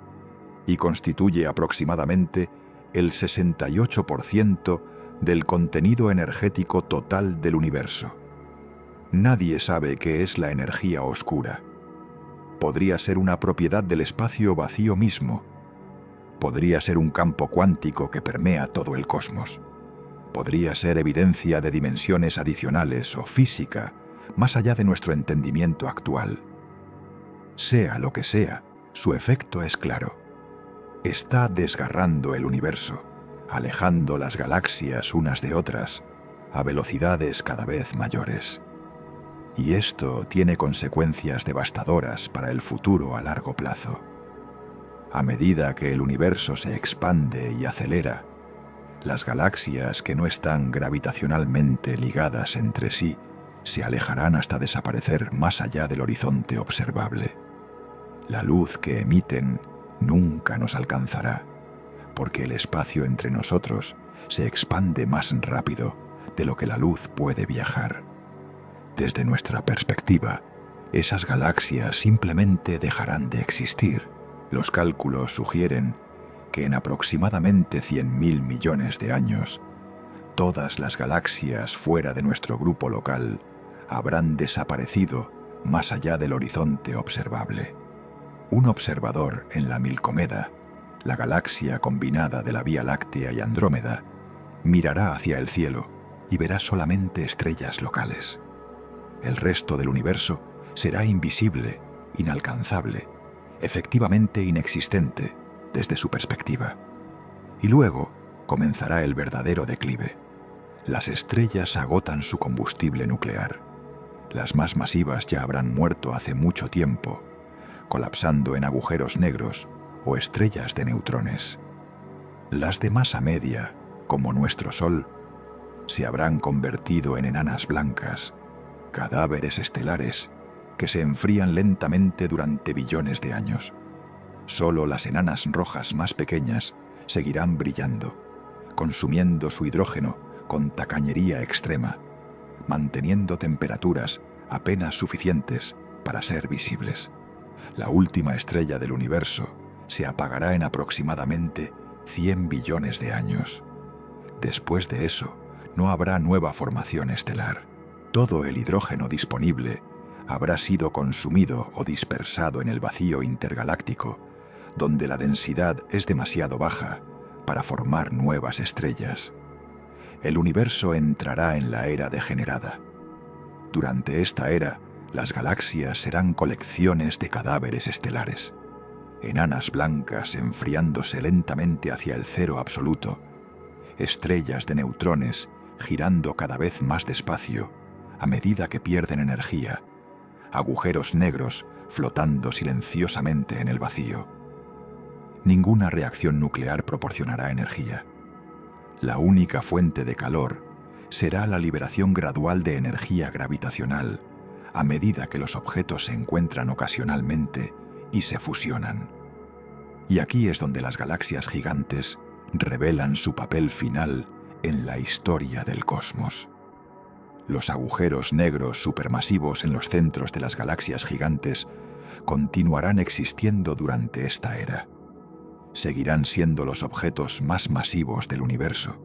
Speaker 1: y constituye aproximadamente el 68% del contenido energético total del universo. Nadie sabe qué es la energía oscura. Podría ser una propiedad del espacio vacío mismo. Podría ser un campo cuántico que permea todo el cosmos. Podría ser evidencia de dimensiones adicionales o física más allá de nuestro entendimiento actual. Sea lo que sea, su efecto es claro. Está desgarrando el universo, alejando las galaxias unas de otras a velocidades cada vez mayores. Y esto tiene consecuencias devastadoras para el futuro a largo plazo. A medida que el universo se expande y acelera, las galaxias que no están gravitacionalmente ligadas entre sí se alejarán hasta desaparecer más allá del horizonte observable. La luz que emiten nunca nos alcanzará, porque el espacio entre nosotros se expande más rápido de lo que la luz puede viajar. Desde nuestra perspectiva, esas galaxias simplemente dejarán de existir. Los cálculos sugieren que en aproximadamente 100.000 millones de años, todas las galaxias fuera de nuestro grupo local habrán desaparecido más allá del horizonte observable. Un observador en la Milcomeda, la galaxia combinada de la Vía Láctea y Andrómeda, mirará hacia el cielo y verá solamente estrellas locales. El resto del universo será invisible, inalcanzable, efectivamente inexistente desde su perspectiva. Y luego comenzará el verdadero declive. Las estrellas agotan su combustible nuclear. Las más masivas ya habrán muerto hace mucho tiempo, colapsando en agujeros negros o estrellas de neutrones. Las de masa media, como nuestro Sol, se habrán convertido en enanas blancas, cadáveres estelares que se enfrían lentamente durante billones de años. Solo las enanas rojas más pequeñas seguirán brillando, consumiendo su hidrógeno con tacañería extrema, manteniendo temperaturas apenas suficientes para ser visibles. La última estrella del universo se apagará en aproximadamente 100 billones de años. Después de eso, no habrá nueva formación estelar. Todo el hidrógeno disponible habrá sido consumido o dispersado en el vacío intergaláctico, donde la densidad es demasiado baja para formar nuevas estrellas. El universo entrará en la era degenerada. Durante esta era, las galaxias serán colecciones de cadáveres estelares, enanas blancas enfriándose lentamente hacia el cero absoluto estrellas de neutrones girando cada vez más despacio a medida que pierden energía, agujeros negros flotando silenciosamente en el vacío. Ninguna reacción nuclear proporcionará energía. La única fuente de calor será la liberación gradual de energía gravitacional a medida que los objetos se encuentran ocasionalmente y se fusionan. Y aquí es donde las galaxias gigantes revelan su papel final en la historia del cosmos. Los agujeros negros supermasivos en los centros de las galaxias gigantes continuarán existiendo durante esta era. Seguirán siendo los objetos más masivos del universo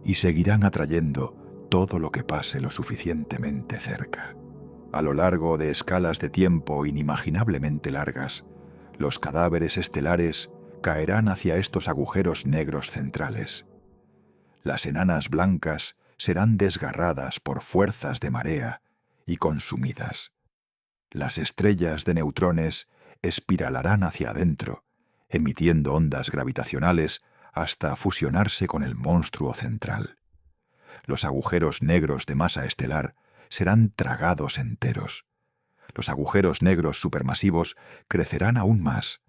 Speaker 1: y seguirán atrayendo todo lo que pase lo suficientemente cerca. A lo largo de escalas de tiempo inimaginablemente largas, los cadáveres estelares caerán hacia estos agujeros negros centrales. Las enanas blancas serán desgarradas por fuerzas de marea y consumidas. Las estrellas de neutrones espiralarán hacia adentro, emitiendo ondas gravitacionales hasta fusionarse con el monstruo central. Los agujeros negros de masa estelar serán tragados enteros. Los agujeros negros supermasivos crecerán aún más.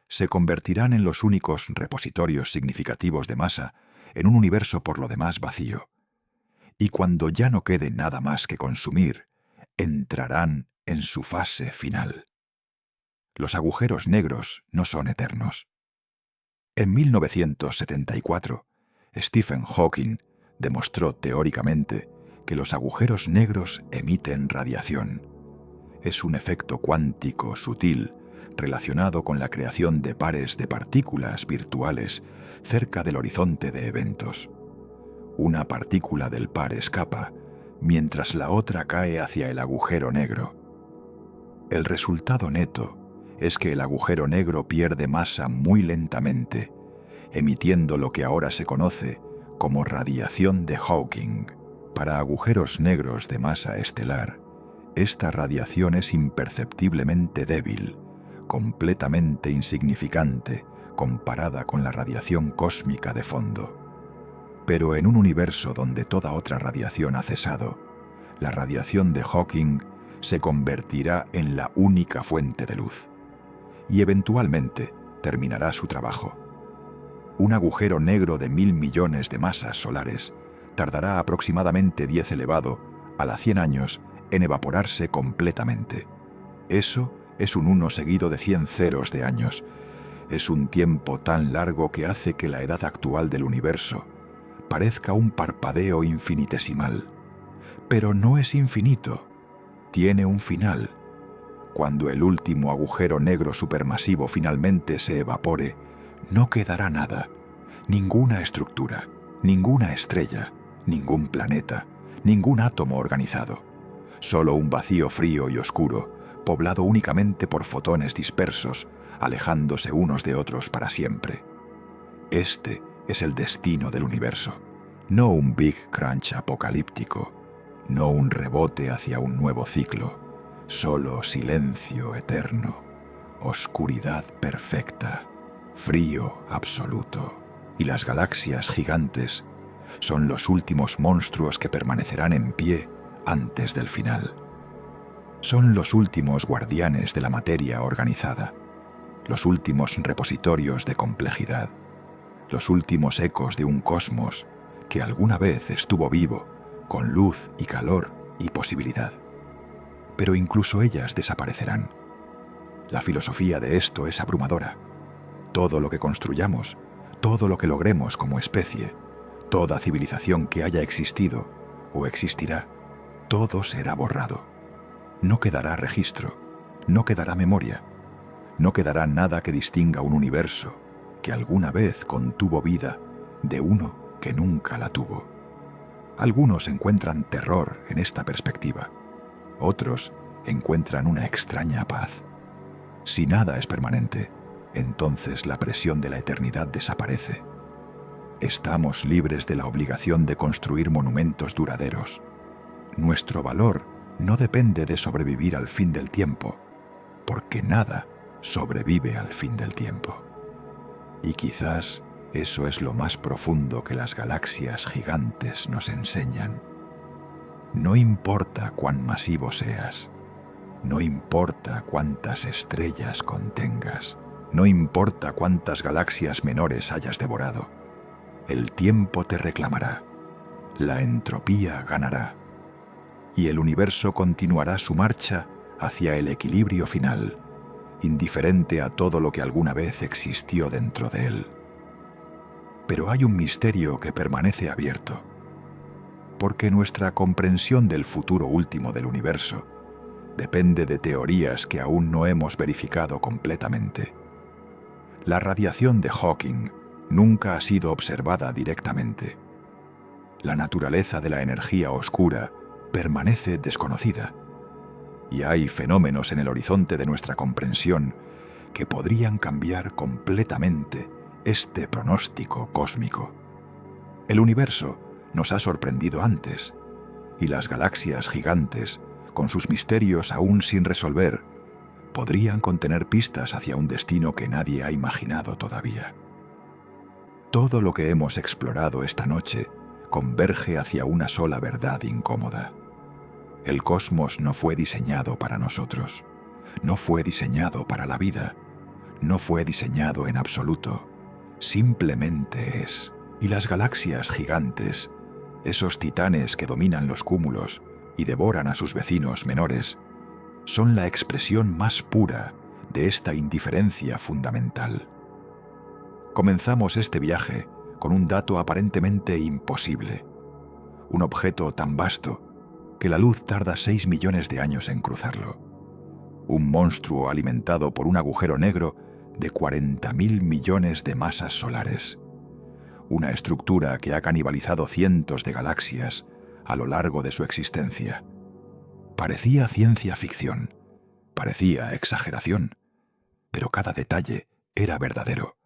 Speaker 1: Se convertirán en los únicos repositorios significativos de masa en un universo por lo demás vacío. Y cuando ya no quede nada más que consumir, entrarán en su fase final. Los agujeros negros no son eternos. En 1974, Stephen Hawking demostró teóricamente que los agujeros negros emiten radiación. Es un efecto cuántico sutil relacionado con la creación de pares de partículas virtuales cerca del horizonte de eventos. Una partícula del par escapa, mientras la otra cae hacia el agujero negro. El resultado neto es que el agujero negro pierde masa muy lentamente, emitiendo lo que ahora se conoce como radiación de Hawking. Para agujeros negros de masa estelar, esta radiación es imperceptiblemente débil, completamente insignificante comparada con la radiación cósmica de fondo. Pero en un universo donde toda otra radiación ha cesado, la radiación de Hawking se convertirá en la única fuente de luz y eventualmente terminará su trabajo. Un agujero negro de 1.000 millones de masas solares tardará aproximadamente 10 elevado a la 100 años en evaporarse completamente. Eso es un 1 seguido de 100 ceros de años. Es un tiempo tan largo que hace que la edad actual del universo parezca un parpadeo infinitesimal. Pero no es infinito. Tiene un final. Cuando el último agujero negro supermasivo finalmente se evapore, no quedará nada. Ninguna estructura, ninguna estrella, ningún planeta, ningún átomo organizado. Solo un vacío frío y oscuro, poblado únicamente por fotones dispersos, alejándose unos de otros para siempre. Este es el destino del universo, no un Big Crunch apocalíptico, no un rebote hacia un nuevo ciclo, solo silencio eterno, oscuridad perfecta, frío absoluto. Y las galaxias gigantes son los últimos monstruos que permanecerán en pie antes del final. Son los últimos guardianes de la materia organizada, los últimos repositorios de complejidad, los últimos ecos de un cosmos que alguna vez estuvo vivo, con luz y calor y posibilidad. Pero incluso ellas desaparecerán. La filosofía de esto es abrumadora. Todo lo que construyamos, todo lo que logremos como especie, toda civilización que haya existido o existirá, todo será borrado. No quedará registro, no quedará memoria, no quedará nada que distinga un universo que alguna vez contuvo vida de uno que nunca la tuvo. Algunos encuentran terror en esta perspectiva, otros encuentran una extraña paz. Si nada es permanente, entonces la presión de la eternidad desaparece. Estamos libres de la obligación de construir monumentos duraderos. Nuestro valor no depende de sobrevivir al fin del tiempo, porque nada sobrevive al fin del tiempo. Y quizás Eso es lo más profundo que las galaxias gigantes nos enseñan. No importa cuán masivo seas, no importa cuántas estrellas contengas, no importa cuántas galaxias menores hayas devorado, el tiempo te reclamará, la entropía ganará, y el universo continuará su marcha hacia el equilibrio final, indiferente a todo lo que alguna vez existió dentro de él. Pero hay un misterio que permanece abierto, porque nuestra comprensión del futuro último del universo depende de teorías que aún no hemos verificado completamente. La radiación de Hawking nunca ha sido observada directamente. La naturaleza de la energía oscura permanece desconocida, y hay fenómenos en el horizonte de nuestra comprensión que podrían cambiar completamente este pronóstico cósmico. El universo nos ha sorprendido antes, y las galaxias gigantes, con sus misterios aún sin resolver, podrían contener pistas hacia un destino que nadie ha imaginado todavía. Todo lo que hemos explorado esta noche converge hacia una sola verdad incómoda. El cosmos no fue diseñado para nosotros, no fue diseñado para la vida, no fue diseñado en absoluto, simplemente es. Y las galaxias gigantes, esos titanes que dominan los cúmulos y devoran a sus vecinos menores, son la expresión más pura de esta indiferencia fundamental. Comenzamos este viaje con un dato aparentemente imposible, un objeto tan vasto que la luz tarda 6 millones de años en cruzarlo, un monstruo alimentado por un agujero negro de 40.000 millones de masas solares, una estructura que ha canibalizado cientos de galaxias a lo largo de su existencia. Parecía ciencia ficción, parecía exageración, pero cada detalle era verdadero.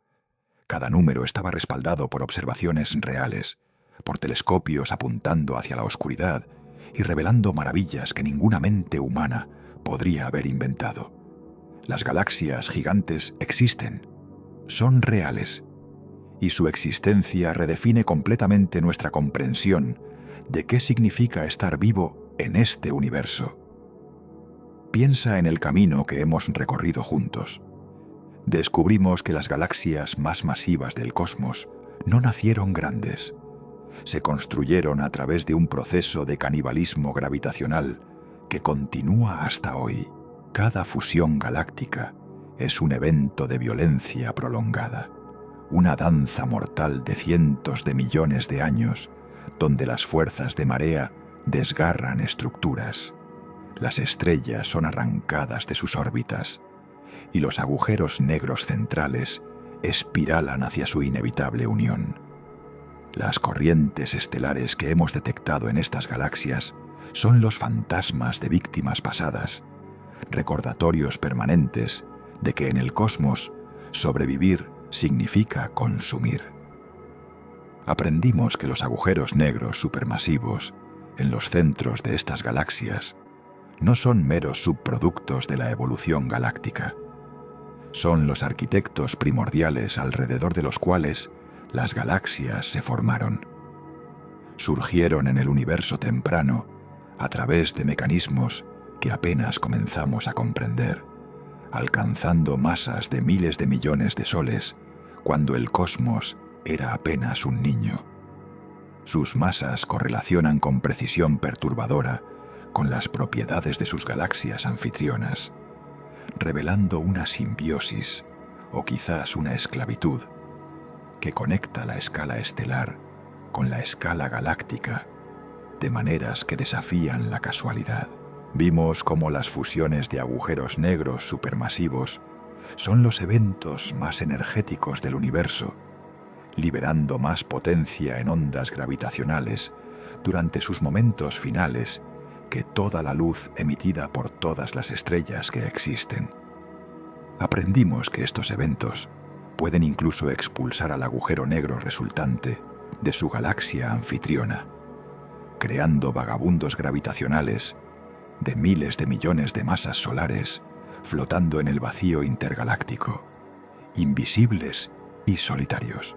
Speaker 1: Cada número estaba respaldado por observaciones reales, por telescopios apuntando hacia la oscuridad y revelando maravillas que ninguna mente humana podría haber inventado. Las galaxias gigantes existen, son reales, y su existencia redefine completamente nuestra comprensión de qué significa estar vivo en este universo. Piensa en el camino que hemos recorrido juntos. Descubrimos que las galaxias más masivas del cosmos no nacieron grandes. Se construyeron a través de un proceso de canibalismo gravitacional que continúa hasta hoy. Cada fusión galáctica es un evento de violencia prolongada, una danza mortal de cientos de millones de años, donde las fuerzas de marea desgarran estructuras. Las estrellas son arrancadas de sus órbitas, y los agujeros negros centrales espiralan hacia su inevitable unión. Las corrientes estelares que hemos detectado en estas galaxias son los fantasmas de víctimas pasadas, recordatorios permanentes de que en el cosmos sobrevivir significa consumir. Aprendimos que los agujeros negros supermasivos en los centros de estas galaxias no son meros subproductos de la evolución galáctica. Son los arquitectos primordiales alrededor de los cuales las galaxias se formaron. Surgieron en el universo temprano a través de mecanismos que apenas comenzamos a comprender, alcanzando masas de miles de millones de soles cuando el cosmos era apenas un niño. Sus masas correlacionan con precisión perturbadora con las propiedades de sus galaxias anfitrionas, revelando una simbiosis o quizás una esclavitud que conecta la escala estelar con la escala galáctica de maneras que desafían la casualidad. Vimos cómo las fusiones de agujeros negros supermasivos son los eventos más energéticos del universo, liberando más potencia en ondas gravitacionales durante sus momentos finales que toda la luz emitida por todas las estrellas que existen. Aprendimos que estos eventos pueden incluso expulsar al agujero negro resultante de su galaxia anfitriona, creando vagabundos gravitacionales de miles de millones de masas solares flotando en el vacío intergaláctico, invisibles y solitarios.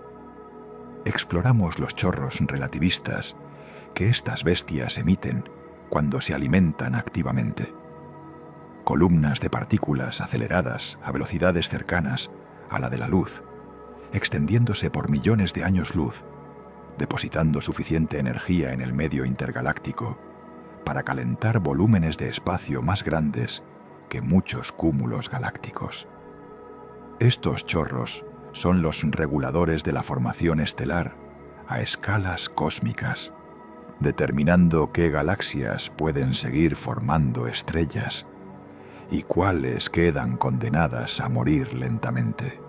Speaker 1: exploramos los chorros relativistas que estas bestias emiten cuando se alimentan activamente. Columnas de partículas aceleradas a velocidades cercanas a la de la luz, extendiéndose por millones de años luz, depositando suficiente energía en el medio intergaláctico para calentar volúmenes de espacio más grandes que muchos cúmulos galácticos. Estos chorros son los reguladores de la formación estelar a escalas cósmicas, determinando qué galaxias pueden seguir formando estrellas y cuáles quedan condenadas a morir lentamente.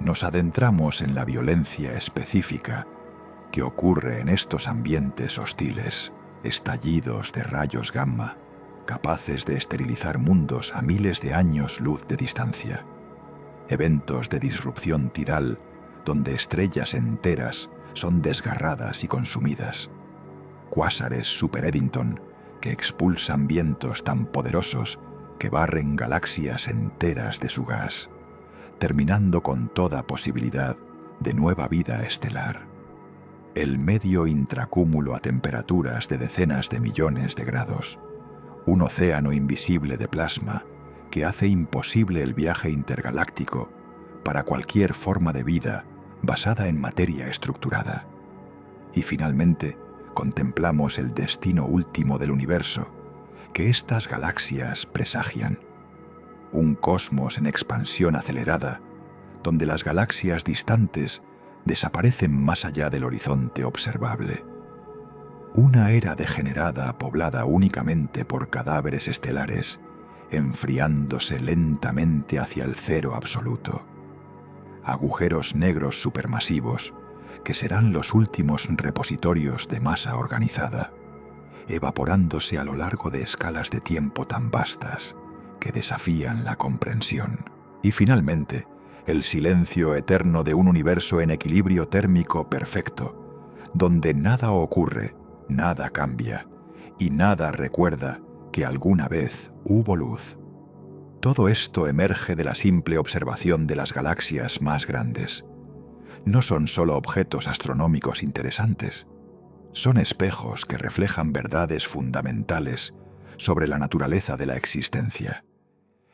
Speaker 1: Nos adentramos en la violencia específica que ocurre en estos ambientes hostiles, estallidos de rayos gamma, capaces de esterilizar mundos a miles de años luz de distancia. Eventos de disrupción tidal donde estrellas enteras son desgarradas y consumidas. Cuásares super Eddington que expulsan vientos tan poderosos que barren galaxias enteras de su gas, terminando con toda posibilidad de nueva vida estelar. El medio intracúmulo a temperaturas de decenas de millones de grados, un océano invisible de plasma que hace imposible el viaje intergaláctico para cualquier forma de vida basada en materia estructurada. Y finalmente, contemplamos el destino último del universo que estas galaxias presagian. Un cosmos en expansión acelerada, donde las galaxias distantes desaparecen más allá del horizonte observable. Una era degenerada poblada únicamente por cadáveres estelares, enfriándose lentamente hacia el cero absoluto. Agujeros negros supermasivos, que serán los últimos repositorios de masa organizada, evaporándose a lo largo de escalas de tiempo tan vastas que desafían la comprensión. Y finalmente, el silencio eterno de un universo en equilibrio térmico perfecto, donde nada ocurre, nada cambia, y nada recuerda que alguna vez hubo luz. Todo esto emerge de la simple observación de las galaxias más grandes. No son solo objetos astronómicos interesantes, son espejos que reflejan verdades fundamentales sobre la naturaleza de la existencia,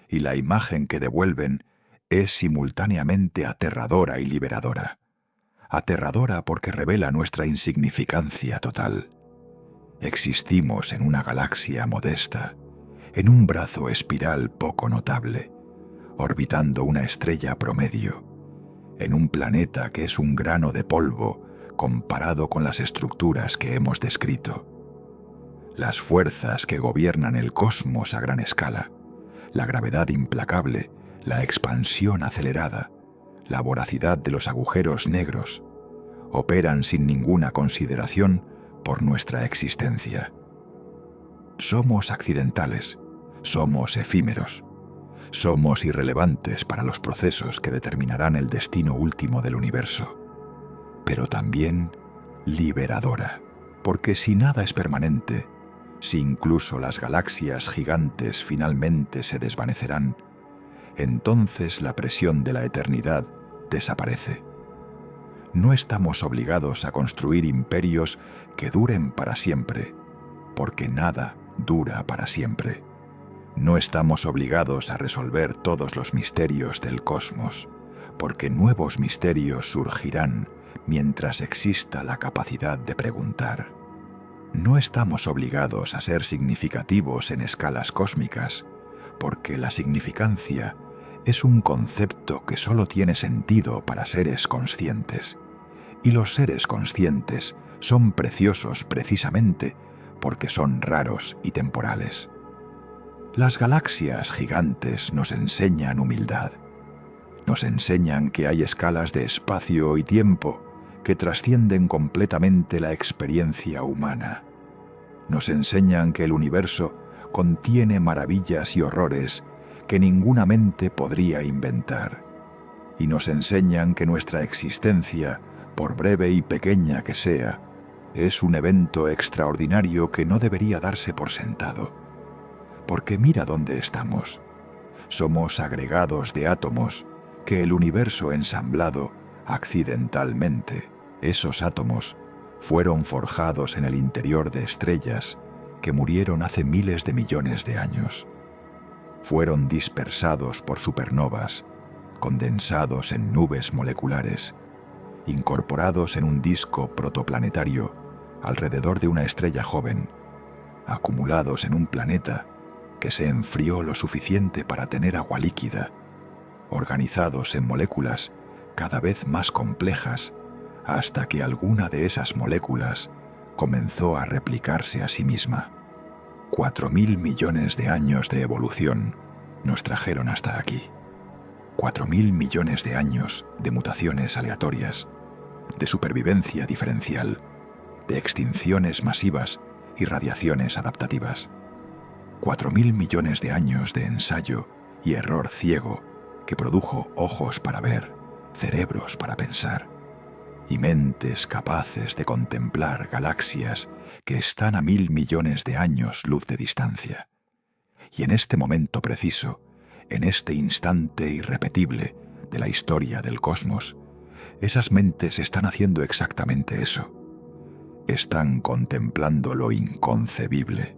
Speaker 1: y la imagen que devuelven es simultáneamente aterradora y liberadora. Aterradora porque revela nuestra insignificancia total. Existimos en una galaxia modesta, en un brazo espiral poco notable, orbitando una estrella promedio, en un planeta que es un grano de polvo comparado con las estructuras que hemos descrito. Las fuerzas que gobiernan el cosmos a gran escala, la gravedad implacable, la expansión acelerada, la voracidad de los agujeros negros, operan sin ninguna consideración por nuestra existencia. Somos accidentales, somos efímeros, somos irrelevantes para los procesos que determinarán el destino último del universo, pero también liberadora, porque si nada es permanente, si incluso las galaxias gigantes finalmente se desvanecerán, entonces la presión de la eternidad desaparece. No estamos obligados a construir imperios que duren para siempre, porque nada dura para siempre. No estamos obligados a resolver todos los misterios del cosmos, porque nuevos misterios surgirán mientras exista la capacidad de preguntar. No estamos obligados a ser significativos en escalas cósmicas, porque la significancia es un concepto que solo tiene sentido para seres conscientes, y los seres conscientes son preciosos precisamente porque son raros y temporales. Las galaxias gigantes nos enseñan humildad, nos enseñan que hay escalas de espacio y tiempo que trascienden completamente la experiencia humana. Nos enseñan que el universo contiene maravillas y horrores que ninguna mente podría inventar, y nos enseñan que nuestra existencia, por breve y pequeña que sea, es un evento extraordinario que no debería darse por sentado. Porque mira dónde estamos. Somos agregados de átomos que el universo ensamblado accidentalmente Esos átomos fueron forjados en el interior de estrellas que murieron hace miles de millones de años. Fueron dispersados por supernovas, condensados en nubes moleculares, incorporados en un disco protoplanetario alrededor de una estrella joven, acumulados en un planeta que se enfrió lo suficiente para tener agua líquida, organizados en moléculas cada vez más complejas, hasta que alguna de esas moléculas comenzó a replicarse a sí misma. 4.000 millones de años de evolución nos trajeron hasta aquí. 4.000 millones de años de mutaciones aleatorias, de supervivencia diferencial, de extinciones masivas y radiaciones adaptativas. 4.000 millones de años de ensayo y error ciego que produjo ojos para ver, cerebros para pensar y mentes capaces de contemplar galaxias que están a 1.000 millones de años luz de distancia. Y en este momento preciso, en este instante irrepetible de la historia del cosmos, esas mentes están haciendo exactamente eso. Están contemplando lo inconcebible.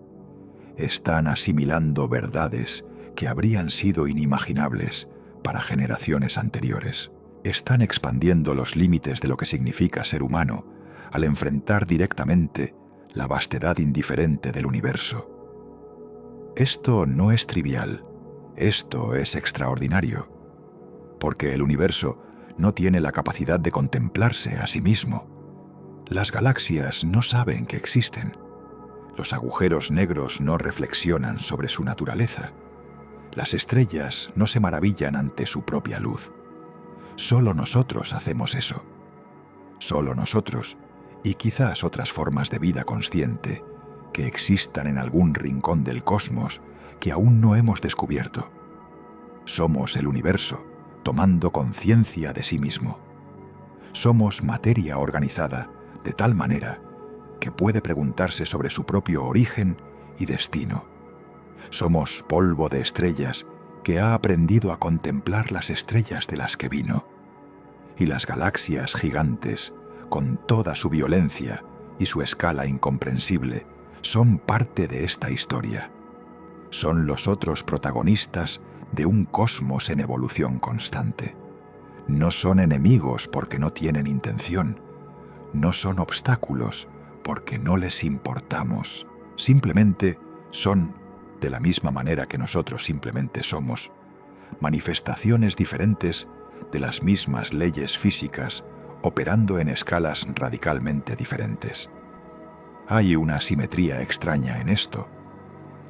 Speaker 1: Están asimilando verdades que habrían sido inimaginables para generaciones anteriores. Están expandiendo los límites de lo que significa ser humano al enfrentar directamente la vastedad indiferente del universo. Esto no es trivial, esto es extraordinario, porque el universo no tiene la capacidad de contemplarse a sí mismo. Las galaxias no saben que existen. Los agujeros negros no reflexionan sobre su naturaleza. Las estrellas no se maravillan ante su propia luz. Solo nosotros hacemos eso. Solo nosotros, y quizás otras formas de vida consciente que existan en algún rincón del cosmos que aún no hemos descubierto. Somos el universo, tomando conciencia de sí mismo. Somos materia organizada de tal manera que puede preguntarse sobre su propio origen y destino. Somos polvo de estrellas que ha aprendido a contemplar las estrellas de las que vino. Y las galaxias gigantes, con toda su violencia y su escala incomprensible, son parte de esta historia. Son los otros protagonistas de un cosmos en evolución constante. No son enemigos porque no tienen intención. No son obstáculos porque no les importamos. Simplemente son, de la misma manera que nosotros simplemente somos, manifestaciones diferentes de las mismas leyes físicas operando en escalas radicalmente diferentes. Hay una simetría extraña en esto.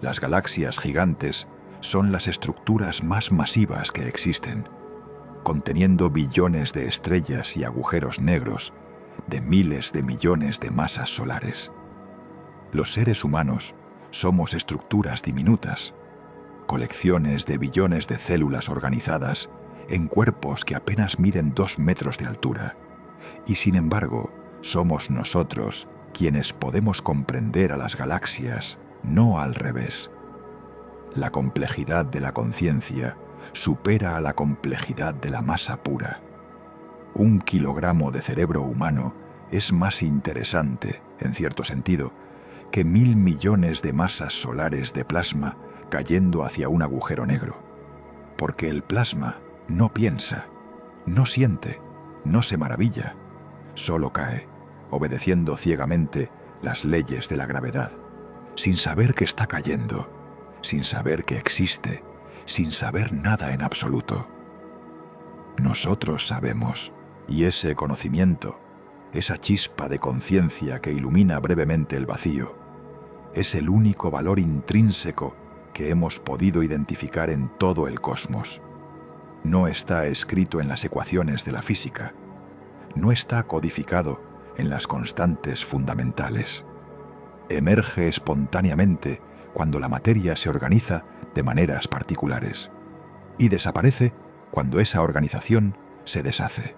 Speaker 1: Las galaxias gigantes son las estructuras más masivas que existen, conteniendo billones de estrellas y agujeros negros de miles de millones de masas solares. Los seres humanos somos estructuras diminutas, colecciones de billones de células organizadas en cuerpos que apenas miden 2 metros de altura, y sin embargo, somos nosotros quienes podemos comprender a las galaxias, no al revés. La complejidad de la conciencia supera a la complejidad de la masa pura. 1 kilogramo de cerebro humano es más interesante, en cierto sentido, que 1.000 millones de masas solares de plasma cayendo hacia un agujero negro. Porque el plasma no piensa, no siente, no se maravilla, solo cae, obedeciendo ciegamente las leyes de la gravedad, sin saber que está cayendo, sin saber que existe, sin saber nada en absoluto. Nosotros sabemos, y ese conocimiento, esa chispa de conciencia que ilumina brevemente el vacío, es el único valor intrínseco que hemos podido identificar en todo el cosmos. No está escrito en las ecuaciones de la física, no está codificado en las constantes fundamentales. Emerge espontáneamente cuando la materia se organiza de maneras particulares y desaparece cuando esa organización se deshace.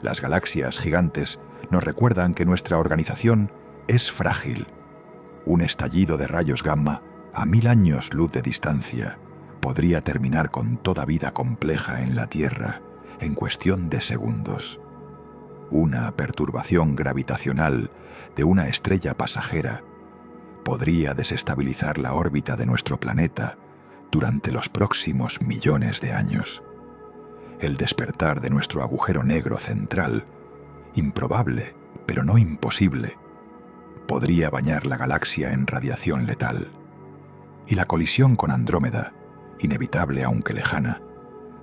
Speaker 1: Las galaxias gigantes nos recuerdan que nuestra organización es frágil. Un estallido de rayos gamma a 1000 años luz de distancia podría terminar con toda vida compleja en la Tierra en cuestión de segundos. una perturbación gravitacional de una estrella pasajera podría desestabilizar la órbita de nuestro planeta durante los próximos millones de años. El despertar de nuestro agujero negro central, improbable pero no imposible, podría bañar la galaxia en radiación letal. Y la colisión con Andrómeda, inevitable aunque lejana,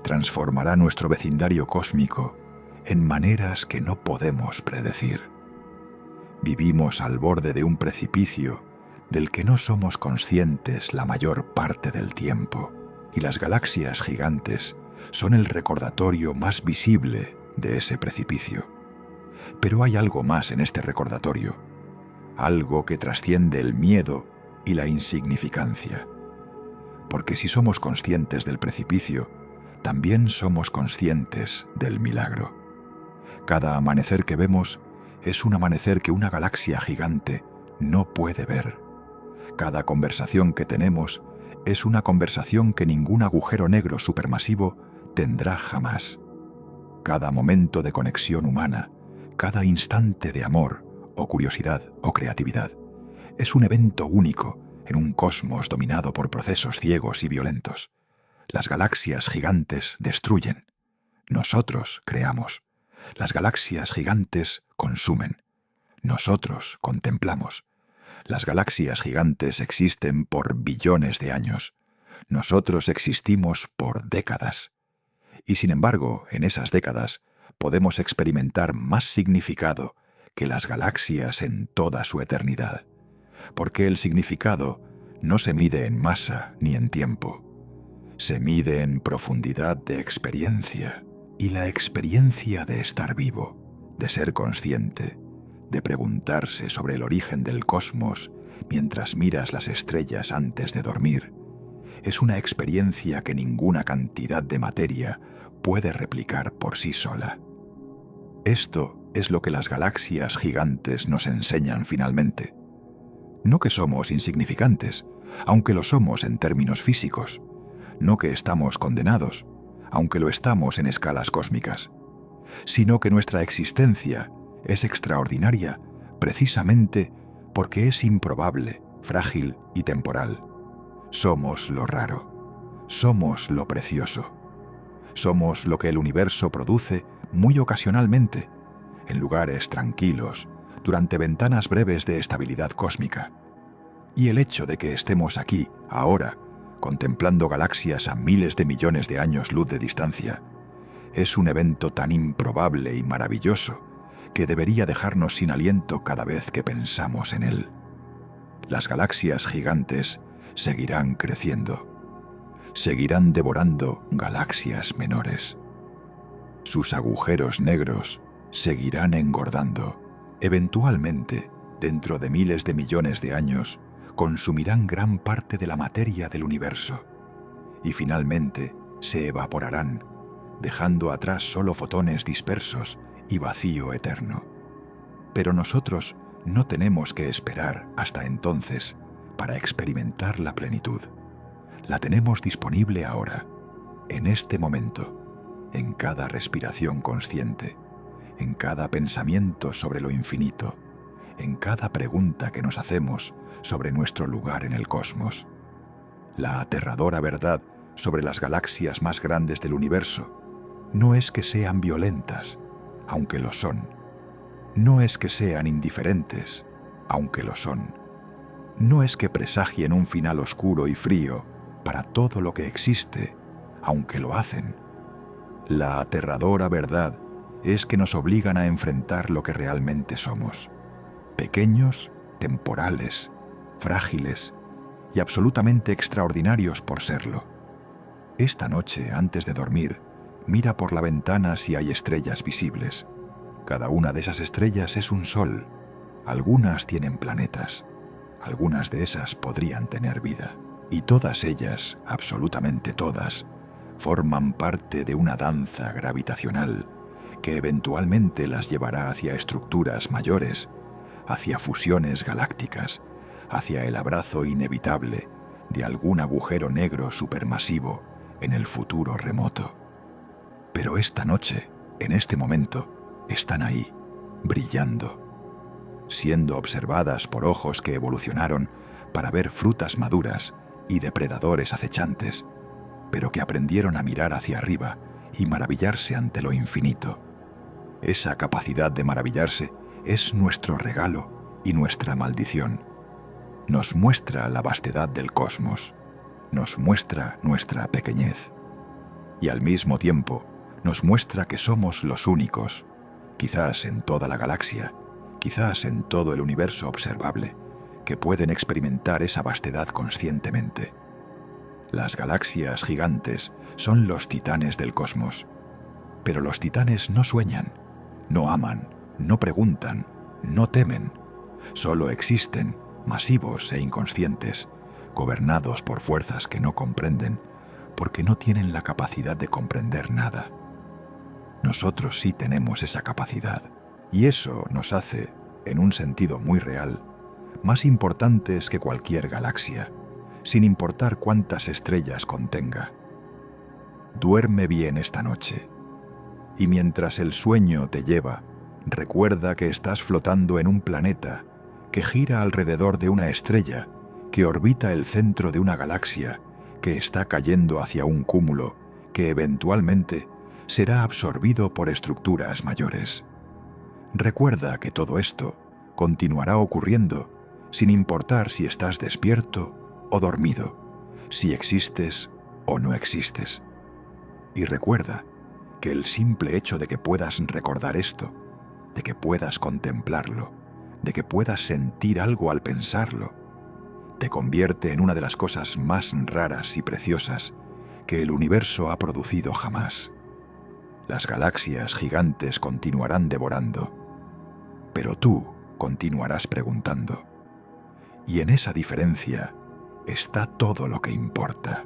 Speaker 1: transformará nuestro vecindario cósmico en maneras que no podemos predecir. Vivimos al borde de un precipicio del que no somos conscientes la mayor parte del tiempo, y las galaxias gigantes son el recordatorio más visible de ese precipicio. Pero hay algo más en este recordatorio, algo que trasciende el miedo y la insignificancia. Porque si somos conscientes del precipicio, también somos conscientes del milagro. Cada amanecer que vemos es un amanecer que una galaxia gigante no puede ver. Cada conversación que tenemos es una conversación que ningún agujero negro supermasivo tendrá jamás. Cada momento de conexión humana, cada instante de amor o curiosidad o creatividad, es un evento único en un cosmos dominado por procesos ciegos y violentos. Las galaxias gigantes destruyen. Nosotros creamos. Las galaxias gigantes consumen. Nosotros contemplamos. Las galaxias gigantes existen por billones de años. Nosotros existimos por décadas. Y sin embargo, en esas décadas, podemos experimentar más significado que las galaxias en toda su eternidad. Porque el significado no se mide en masa ni en tiempo. Se mide en profundidad de experiencia, y la experiencia de estar vivo, de ser consciente, de preguntarse sobre el origen del cosmos mientras miras las estrellas antes de dormir, es una experiencia que ninguna cantidad de materia puede replicar por sí sola. Esto es lo que las galaxias gigantes nos enseñan finalmente. No que somos insignificantes, aunque lo somos en términos físicos. No que estamos condenados, aunque lo estamos en escalas cósmicas, sino que nuestra existencia es extraordinaria precisamente porque es improbable, frágil y temporal. Somos lo raro, somos lo precioso, somos lo que el universo produce muy ocasionalmente, en lugares tranquilos, durante ventanas breves de estabilidad cósmica. Y el hecho de que estemos aquí, ahora, contemplando galaxias a miles de millones de años luz de distancia, es un evento tan improbable y maravilloso que debería dejarnos sin aliento cada vez que pensamos en él. Las galaxias gigantes seguirán creciendo, seguirán devorando galaxias menores. Sus agujeros negros seguirán engordando. Eventualmente, dentro de miles de millones de años, consumirán gran parte de la materia del universo y finalmente se evaporarán, dejando atrás solo fotones dispersos y vacío eterno. Pero nosotros no tenemos que esperar hasta entonces para experimentar la plenitud. La tenemos disponible ahora, en este momento, en cada respiración consciente, en cada pensamiento sobre lo infinito, en cada pregunta que nos hacemos sobre nuestro lugar en el cosmos. La aterradora verdad sobre las galaxias más grandes del universo no es que sean violentas, aunque lo son. No es que sean indiferentes, aunque lo son. No es que presagien un final oscuro y frío para todo lo que existe, aunque lo hacen. La aterradora verdad es que nos obligan a enfrentar lo que realmente somos. Pequeños, temporales, frágiles y absolutamente extraordinarios por serlo. Esta noche, antes de dormir, mira por la ventana si hay estrellas visibles. Cada una de esas estrellas es un sol. Algunas tienen planetas. Algunas de esas podrían tener vida. Y todas ellas, absolutamente todas, forman parte de una danza gravitacional que eventualmente las llevará hacia estructuras mayores, hacia fusiones galácticas, hacia el abrazo inevitable de algún agujero negro supermasivo en el futuro remoto. Pero esta noche, en este momento, están ahí, brillando, siendo observadas por ojos que evolucionaron para ver frutas maduras y depredadores acechantes, pero que aprendieron a mirar hacia arriba y maravillarse ante lo infinito. Esa capacidad de maravillarse es nuestro regalo y nuestra maldición. Nos muestra la vastedad del cosmos, nos muestra nuestra pequeñez, y al mismo tiempo nos muestra que somos los únicos, quizás en toda la galaxia, quizás en todo el universo observable, que pueden experimentar esa vastedad conscientemente. Las galaxias gigantes son los titanes del cosmos, pero los titanes no sueñan, no aman, no preguntan, no temen, solo existen, masivos e inconscientes, gobernados por fuerzas que no comprenden, porque no tienen la capacidad de comprender nada. Nosotros sí tenemos esa capacidad, y eso nos hace, en un sentido muy real, más importantes que cualquier galaxia, sin importar cuántas estrellas contenga. Duerme bien esta noche, y mientras el sueño te lleva, recuerda que estás flotando en un planeta que gira alrededor de una estrella que orbita el centro de una galaxia que está cayendo hacia un cúmulo que eventualmente será absorbido por estructuras mayores. Recuerda que todo esto continuará ocurriendo sin importar si estás despierto o dormido, si existes o no existes. Y recuerda que el simple hecho de que puedas recordar esto, de que puedas contemplarlo, de que puedas sentir algo al pensarlo, te convierte en una de las cosas más raras y preciosas que el universo ha producido jamás. Las galaxias gigantes continuarán devorando, pero tú continuarás preguntando. Y en esa diferencia está todo lo que importa.